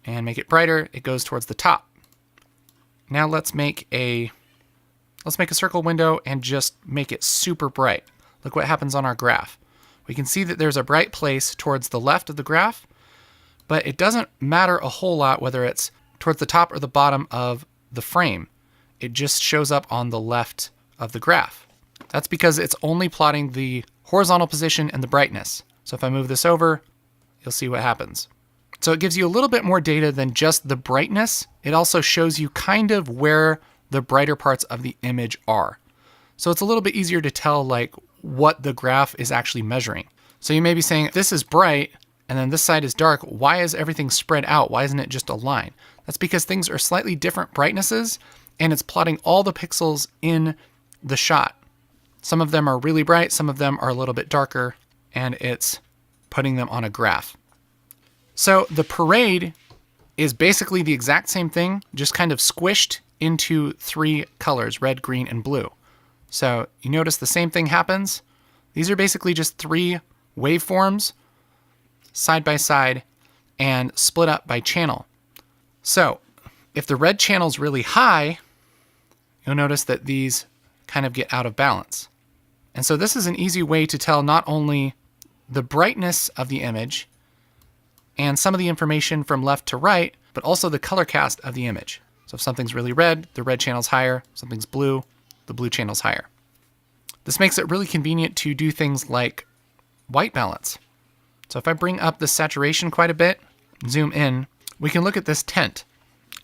And make it brighter, it goes towards the top. Now let's make a circle window and just make it super bright. Look what happens on our graph. We can see that there's a bright place towards the left of the graph, but it doesn't matter a whole lot whether it's towards the top or the bottom of the frame. It just shows up on the left of the graph. That's because it's only plotting the horizontal position and the brightness. So if I move this over, you'll see what happens. So it gives you a little bit more data than just the brightness. It also shows you kind of where the brighter parts of the image are. So it's a little bit easier to tell like what the graph is actually measuring. So you may be saying, this is bright, and then this side is dark. Why is everything spread out? Why isn't it just a line? That's because things are slightly different brightnesses, and it's plotting all the pixels in the shot. Some of them are really bright, some of them are a little bit darker, and it's putting them on a graph. So the parade is basically the exact same thing, just kind of squished into three colors, red, green, and blue. So you notice the same thing happens. These are basically just three waveforms side by side and split up by channel. So if the red channel is really high, you'll notice that these kind of get out of balance. And so this is an easy way to tell not only the brightness of the image and some of the information from left to right, but also the color cast of the image. So if something's really red, the red channel's higher. If something's blue, the blue channel's higher. This makes it really convenient to do things like white balance. So if I bring up the saturation quite a bit, zoom in, we can look at this tint.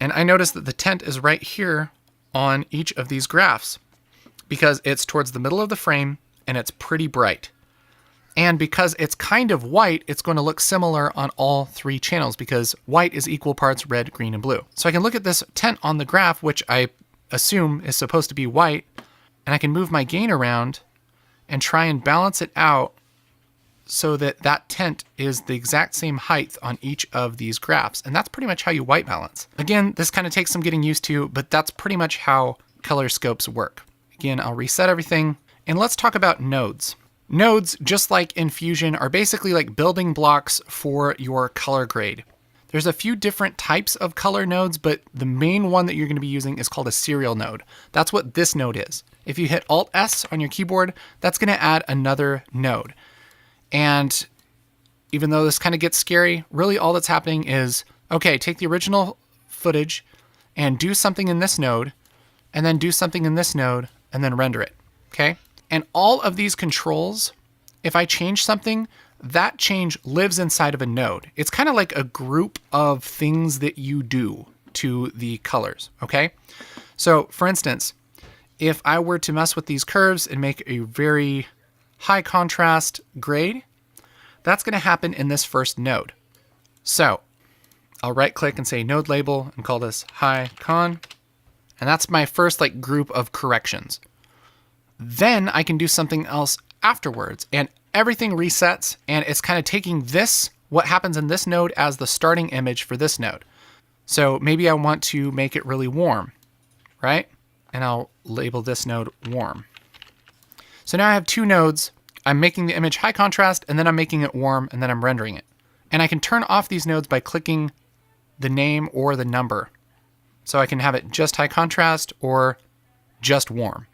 And I notice that the tint is right here on each of these graphs because it's towards the middle of the frame and it's pretty bright. And because it's kind of white, it's going to look similar on all three channels because white is equal parts red, green, and blue. So I can look at this tint on the graph, which I assume is supposed to be white, and I can move my gain around and try and balance it out so that that tint is the exact same height on each of these graphs. And that's pretty much how you white balance. Again, this kind of takes some getting used to, but that's pretty much how color scopes work. Again, I'll reset everything, and let's talk about nodes. Nodes, just like in Fusion, are basically like building blocks for your color grade. There's a few different types of color nodes, but the main one that you're going to be using is called a serial node. That's what this node is. If you hit Alt-S on your keyboard, that's going to add another node. And even though this kind of gets scary, really all that's happening is, okay, take the original footage and do something in this node, and then do something in this node, and then render it, okay? And all of these controls, if I change something, that change lives inside of a node. It's kind of like a group of things that you do to the colors, okay? So for instance, if I were to mess with these curves and make a very high contrast grade, that's going to happen in this first node. So I'll right click and say node label and call this high con. And that's my first like group of corrections. Then I can do something else afterwards and everything resets, and it's kind of taking this, what happens in this node, as the starting image for this node. So maybe I want to make it really warm, right? And I'll label this node warm. So now I have two nodes. I'm making the image high contrast, and then I'm making it warm, and then I'm rendering it. And I can turn off these nodes by clicking the name or the number. So I can have it just high contrast or just warm.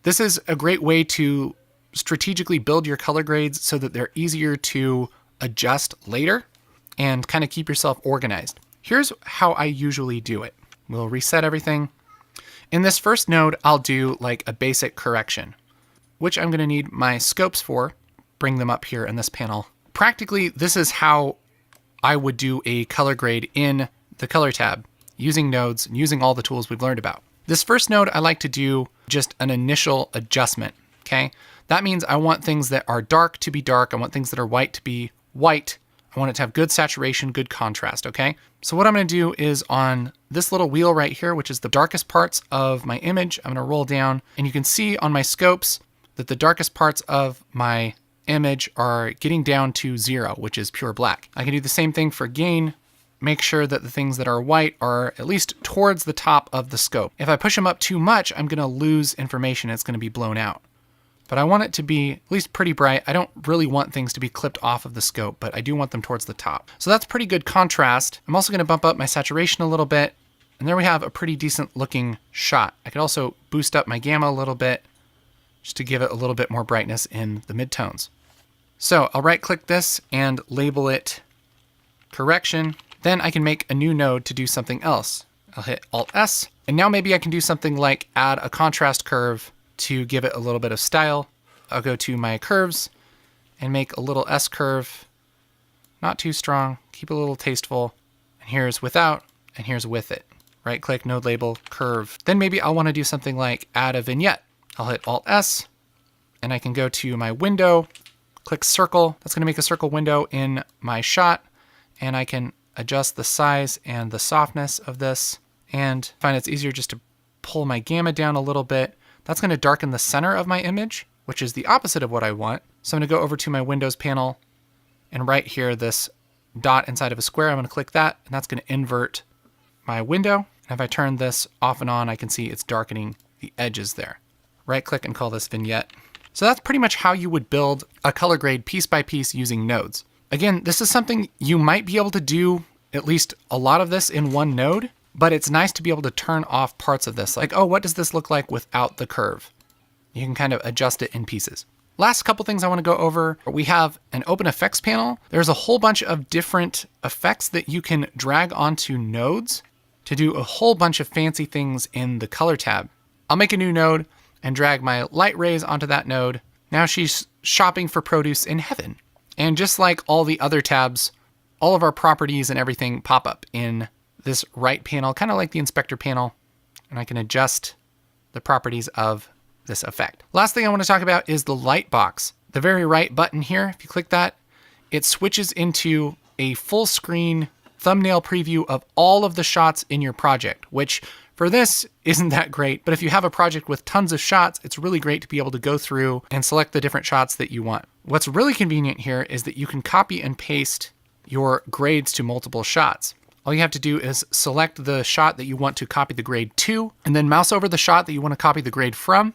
This is a great way to strategically build your color grades so that they're easier to adjust later and kind of keep yourself organized. Here's how I usually do it. We'll reset everything. In this first node, I'll do like a basic correction, which I'm going to need my scopes for. Bring them up here in this panel. Practically, this is how I would do a color grade in the color tab, using nodes and using all the tools we've learned about. This first node, I like to do just an initial adjustment, okay? That means I want things that are dark to be dark. I want things that are white to be white. I want it to have good saturation, good contrast, okay? So what I'm gonna do is on this little wheel right here, which is the darkest parts of my image, I'm gonna roll down, and you can see on my scopes that the darkest parts of my image are getting down to 0, which is pure black. I can do the same thing for gain. Make sure that the things that are white are at least towards the top of the scope. If I push them up too much, I'm gonna lose information. It's gonna be blown out. But I want it to be at least pretty bright. I don't really want things to be clipped off of the scope, but I do want them towards the top. So that's pretty good contrast. I'm also gonna bump up my saturation a little bit, and there we have a pretty decent looking shot. I could also boost up my gamma a little bit, just to give it a little bit more brightness in the midtones. So I'll right click this and label it correction. Then I can make a new node to do something else. I'll hit Alt S, and now maybe I can do something like add a contrast curve to give it a little bit of style. I'll go to my curves and make a little S curve, not too strong, keep it a little tasteful. And here's without, and here's with it. Right click, node label, curve. Then maybe I'll want to do something like add a vignette. I'll hit Alt S, and I can go to my window, click circle. That's gonna make a circle window in my shot, and I can adjust the size and the softness of this, and find it's easier just to pull my gamma down a little bit. That's gonna darken the center of my image, which is the opposite of what I want. So I'm gonna go over to my Windows panel, and right here, this dot inside of a square, I'm gonna click that, and that's gonna invert my window. And if I turn this off and on, I can see it's darkening the edges there. Right click and call this vignette. So that's pretty much how you would build a color grade piece by piece using nodes. Again, this is something you might be able to do at least a lot of this in one node, but it's nice to be able to turn off parts of this. Like, oh, what does this look like without the curve? You can kind of adjust it in pieces. Last couple things I want to go over. We have an open effects panel. There's a whole bunch of different effects that you can drag onto nodes to do a whole bunch of fancy things in the color tab. I'll make a new node and drag my light rays onto that node. Now she's shopping for produce in heaven. And just like all the other tabs, all of our properties and everything pop up in this right panel, kind of like the inspector panel, and I can adjust the properties of this effect. Last thing I want to talk about is the light box. The very right button here, if you click that, it switches into a full screen thumbnail preview of all of the shots in your project, which for this isn't that great, but if you have a project with tons of shots, it's really great to be able to go through and select the different shots that you want. What's really convenient here is that you can copy and paste your grades to multiple shots. All you have to do is select the shot that you want to copy the grade to, and then mouse over the shot that you want to copy the grade from,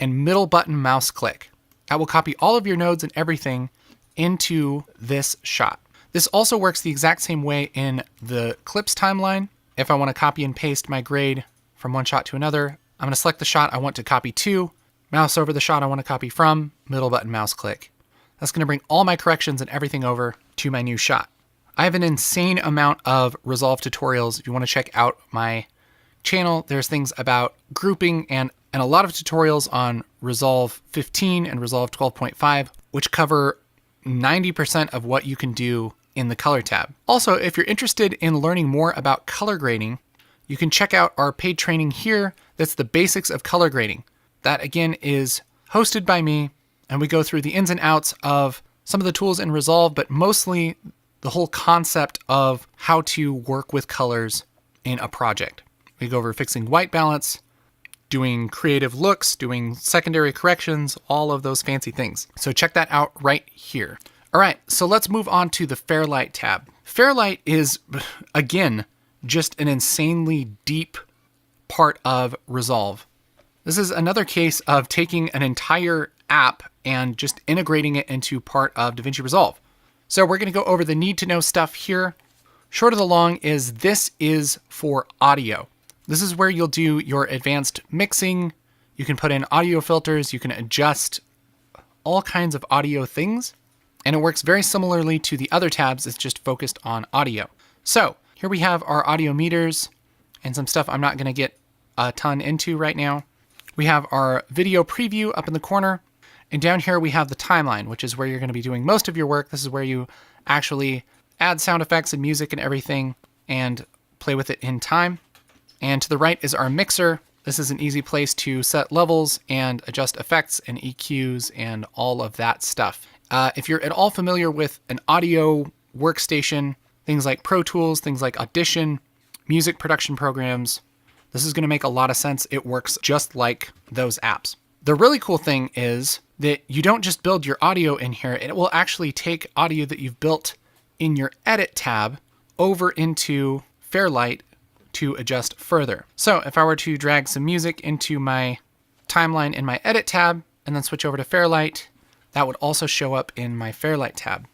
and middle button mouse click. That will copy all of your nodes and everything into this shot. This also works the exact same way in the clips timeline. If I want to copy and paste my grade from one shot to another, I'm going to select the shot I want to copy to, mouse over the shot I want to copy from, middle button mouse click. That's going to bring all my corrections and everything over to my new shot. I have an insane amount of Resolve tutorials. If you want to check out my channel, there's things about grouping and a lot of tutorials on Resolve 15 and Resolve 12.5, which cover 90% of what you can do in the color tab. Also, if you're interested in learning more about color grading, you can check out our paid training here. That's the basics of color grading. That again is hosted by me, and we go through the ins and outs of some of the tools in Resolve, but mostly the whole concept of how to work with colors in a project. We go over fixing white balance, doing creative looks, doing secondary corrections, all of those fancy things. So check that out right here. All right, so let's move on to the FAIRLIGHT tab. FAIRLIGHT is, again, just an insanely deep part of Resolve. This is another case of taking an entire app and just integrating it into part of DaVinci Resolve. So we're gonna go over the need to know stuff here. Short of the long is this is for audio. This is where you'll do your advanced mixing. You can put in audio filters. You can adjust all kinds of audio things. And it works very similarly to the other tabs. It's just focused on audio. So here we have our audio meters and some stuff I'm not going to get a ton into right now. We have our video preview up in the corner. And down here we have the timeline, which is where you're going to be doing most of your work. This is where you actually add sound effects and music and everything and play with it in time. And to the right is our mixer. This is an easy place to set levels and adjust effects and EQs and all of that stuff. If you're at all familiar with an audio workstation, things like Pro Tools, things like Audition, music production programs, this is going to make a lot of sense. It works just like those apps. The really cool thing is that you don't just build your audio in here. It will actually take audio that you've built in your Edit tab over into FAIRLIGHT to adjust further. So if I were to drag some music into my timeline in my Edit tab and then switch over to FAIRLIGHT, that would also show up in my FAIRLIGHT tab.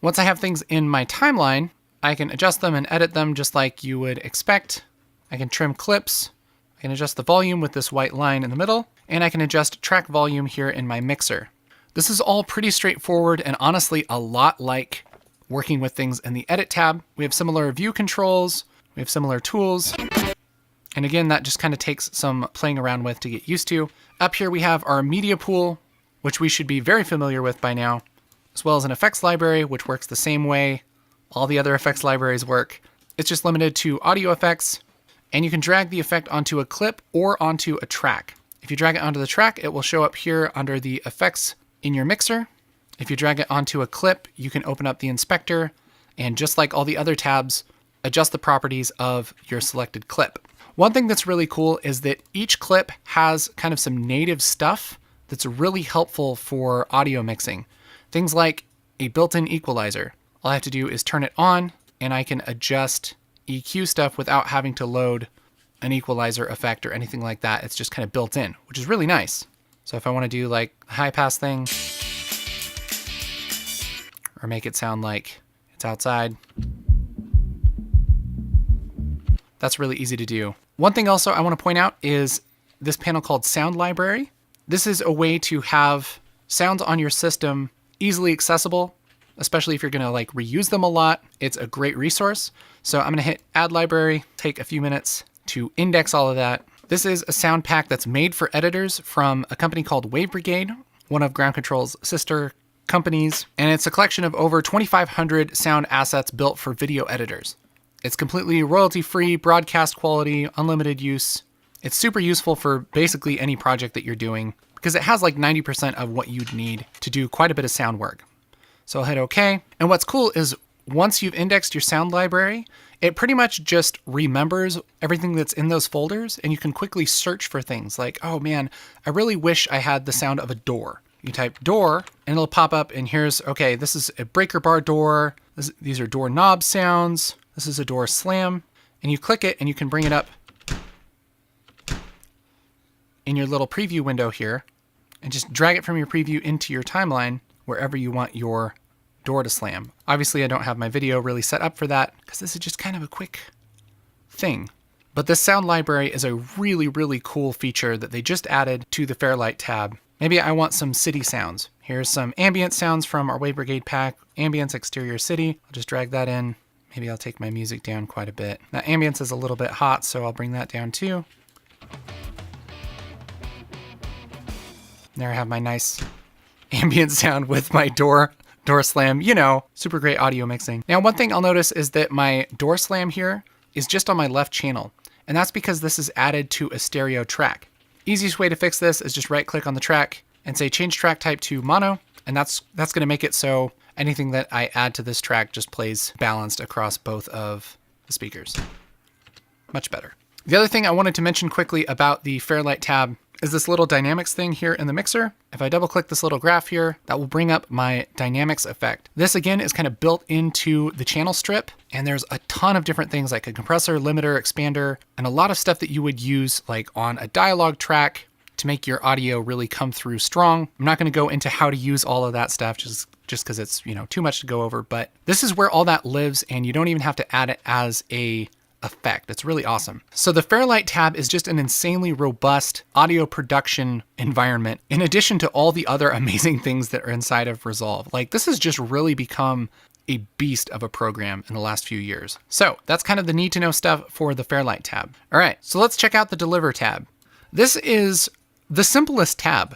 Once I have things in my timeline, I can adjust them and edit them just like you would expect. I can trim clips. I can adjust the volume with this white line in the middle, and I can adjust track volume here in my mixer. This is all pretty straightforward and honestly a lot like working with things in the Edit tab. We have similar view controls. We have similar tools. And again, that just kind of takes some playing around with to get used to. Up here we have our media pool, which we should be very familiar with by now, as well as an effects library, which works the same way all the other effects libraries work. It's just limited to audio effects, and you can drag the effect onto a clip or onto a track. If you drag it onto the track, it will show up here under the effects in your mixer. If you drag it onto a clip, you can open up the inspector, and just like all the other tabs, adjust the properties of your selected clip. One thing that's really cool is that each clip has kind of some native stuff that's really helpful for audio mixing. Things like a built-in equalizer. All I have to do is turn it on and I can adjust EQ stuff without having to load an equalizer effect or anything like that. It's just kind of built in, which is really nice. So if I want to do like a high pass thing or make it sound like it's outside, that's really easy to do. One thing also I want to point out is this panel called Sound Library. This is a way to have sounds on your system easily accessible, especially if you're going to like reuse them a lot. It's a great resource. So I'm going to hit Add Library, take a few minutes to index all of that. This is a sound pack that's made for editors from a company called Wave Brigade, one of Ground Control's sister companies, and it's a collection of over 2,500 sound assets built for video editors. It's completely royalty-free, broadcast quality, unlimited use. It's super useful for basically any project that you're doing because it has like 90% of what you'd need to do quite a bit of sound work. So I'll hit OK. And what's cool is once you've indexed your sound library, it pretty much just remembers everything that's in those folders, and you can quickly search for things like, oh man, I really wish I had the sound of a door. You type door and it'll pop up, and here's, okay, this is a breaker bar door. These are door knob sounds. This is a door slam. And you click it and you can bring it up in your little preview window here and just drag it from your preview into your timeline wherever you want your door to slam. Obviously, I don't have my video really set up for that because this is just kind of a quick thing. But this sound library is a really, really cool feature that they just added to the FAIRLIGHT tab. Maybe I want some city sounds. Here's some ambient sounds from our Wave Brigade pack. Ambience exterior city. I'll just drag that in. Maybe I'll take my music down quite a bit. Now, ambience is a little bit hot, so I'll bring that down too. There I have my nice ambient sound with my door slam, you know, super great audio mixing. Now, one thing I'll notice is that my door slam here is just on my left channel, and that's because this is added to a stereo track. Easiest way to fix this is just right click on the track and say change track type to mono, and that's going to make it so anything that I add to this track just plays balanced across both of the speakers. Much better. The other thing I wanted to mention quickly about the FAIRLIGHT tab is this little dynamics thing here in the mixer. If I double click this little graph here, that will bring up my dynamics effect. This again is kind of built into the channel strip, and there's a ton of different things like a compressor, limiter, expander, and a lot of stuff that you would use like on a dialogue track to make your audio really come through strong. I'm not going to go into how to use all of that stuff just because it's, too much to go over, but this is where all that lives and you don't even have to add it as a effect. It's really awesome. So the FAIRLIGHT tab is just an insanely robust audio production environment in addition to all the other amazing things that are inside of Resolve. Like, this has just really become a beast of a program in the last few years. So that's kind of the need to know stuff for the FAIRLIGHT tab. All right, so let's check out the Deliver tab. This is the simplest tab,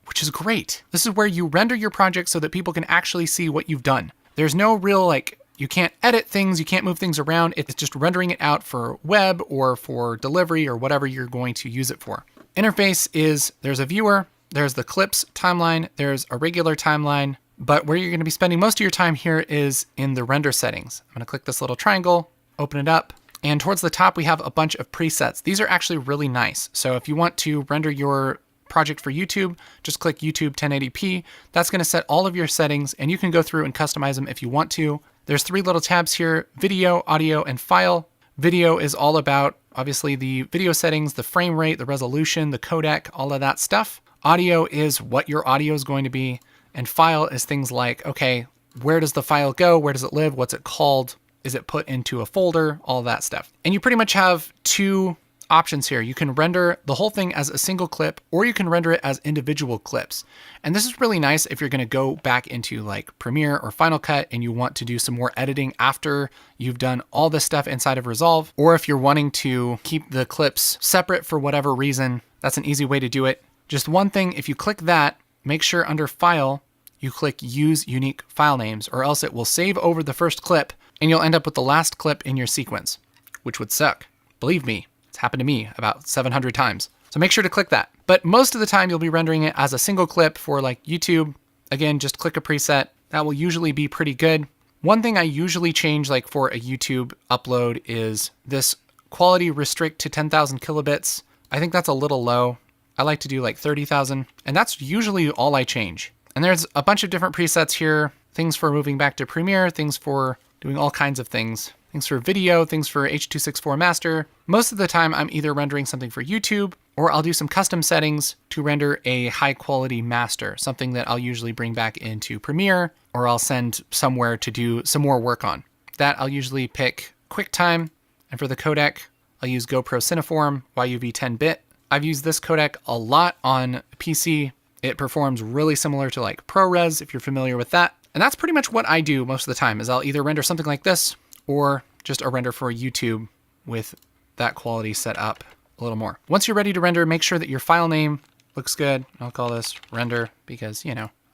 which is great. This is where you render your project so that people can actually see what you've done. There's no real you can't edit things, you can't move things around. It's just rendering it out for web or for delivery or whatever you're going to use it for. Interface is, there's a viewer, there's the clips timeline, there's a regular timeline, but where you're going to be spending most of your time here is in the render settings. I'm going to click this little triangle, open it up, and towards the top we have a bunch of presets. These are actually really nice. So if you want to render your project for YouTube, just click YouTube 1080p. That's going to set all of your settings and you can go through and customize them if you want to. There's 3 little tabs here: video, audio, and file. Video is all about, obviously, the video settings, the frame rate, the resolution, the codec, all of that stuff. Audio is what your audio is going to be. And file is things like, okay, where does the file go? Where does it live? What's it called? Is it put into a folder? All of that stuff. And you pretty much have 2 options here. You can render the whole thing as a single clip, or you can render it as individual clips. And this is really nice if you're going to go back into like Premiere or Final Cut and you want to do some more editing after you've done all this stuff inside of Resolve, or if you're wanting to keep the clips separate for whatever reason, that's an easy way to do it. Just one thing, if you click that, make sure under File, you click Use Unique File Names, or else it will save over the first clip and you'll end up with the last clip in your sequence, which would suck. Believe me. It's happened to me about 700 times. So make sure to click that. But most of the time you'll be rendering it as a single clip for like YouTube. Again, just click a preset. That will usually be pretty good. One thing I usually change like for a YouTube upload is this quality restrict to 10,000 kilobits. I think that's a little low. I like to do like 30,000, and that's usually all I change. And there's a bunch of different presets here, things for moving back to Premiere, things for doing all kinds of things. Things for video, things for H.264 master. Most of the time I'm either rendering something for YouTube or I'll do some custom settings to render a high quality master, something that I'll usually bring back into Premiere or I'll send somewhere to do some more work on. That I'll usually pick QuickTime, and for the codec, I'll use GoPro Cineform YUV 10-bit. I've used this codec a lot on PC. It performs really similar to like ProRes if you're familiar with that. And that's pretty much what I do most of the time is I'll either render something like this or just a render for YouTube with that quality set up a little more. Once you're ready to render, make sure that your file name looks good. I'll call this render because,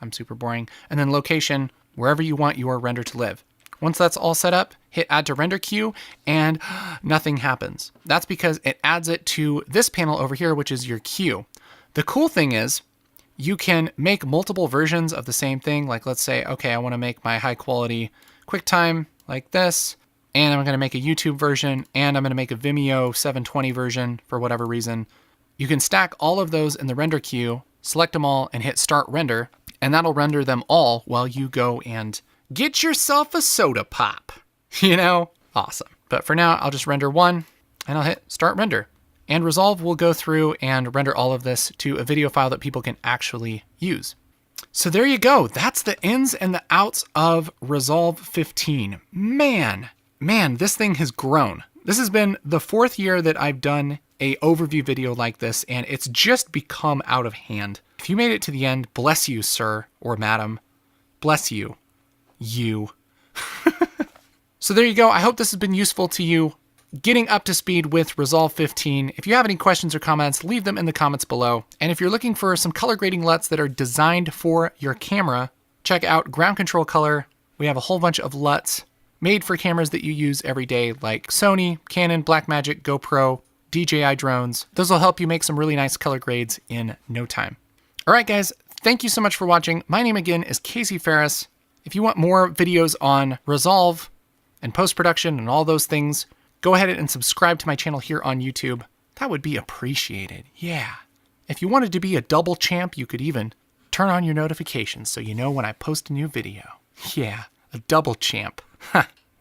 I'm super boring. And then location, wherever you want your render to live. Once that's all set up, hit add to render queue and nothing happens. That's because it adds it to this panel over here, which is your queue. The cool thing is you can make multiple versions of the same thing. Like let's say, okay, I want to make my high quality QuickTime like this. And I'm going to make a YouTube version, and I'm going to make a Vimeo 720 version for whatever reason. You can stack all of those in the render queue, select them all, and hit Start Render, and that'll render them all while you go and get yourself a soda pop. Awesome. But for now, I'll just render one, and I'll hit Start Render. And Resolve will go through and render all of this to a video file that people can actually use. So there you go. That's the ins and the outs of Resolve 15. Man, this thing has grown. This has been the 4th year that I've done a overview video like this, and it's just become out of hand. If you made it to the end, bless you, sir or madam. Bless you. You. So there you go. I hope this has been useful to you. Getting up to speed with Resolve 15. If you have any questions or comments, leave them in the comments below. And if you're looking for some color grading LUTs that are designed for your camera, check out Ground Control Color. We have a whole bunch of LUTs made for cameras that you use every day, like Sony, Canon, Blackmagic, GoPro, DJI drones. Those will help you make some really nice color grades in no time. All right, guys, thank you so much for watching. My name again is Casey Ferris. If you want more videos on Resolve and post-production and all those things, go ahead and subscribe to my channel here on YouTube. That would be appreciated. Yeah. If you wanted to be a double champ, you could even turn on your notifications so you know when I post a new video. Yeah, a double champ.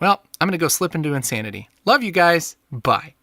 Well, I'm going to go slip into insanity. Love you guys. Bye.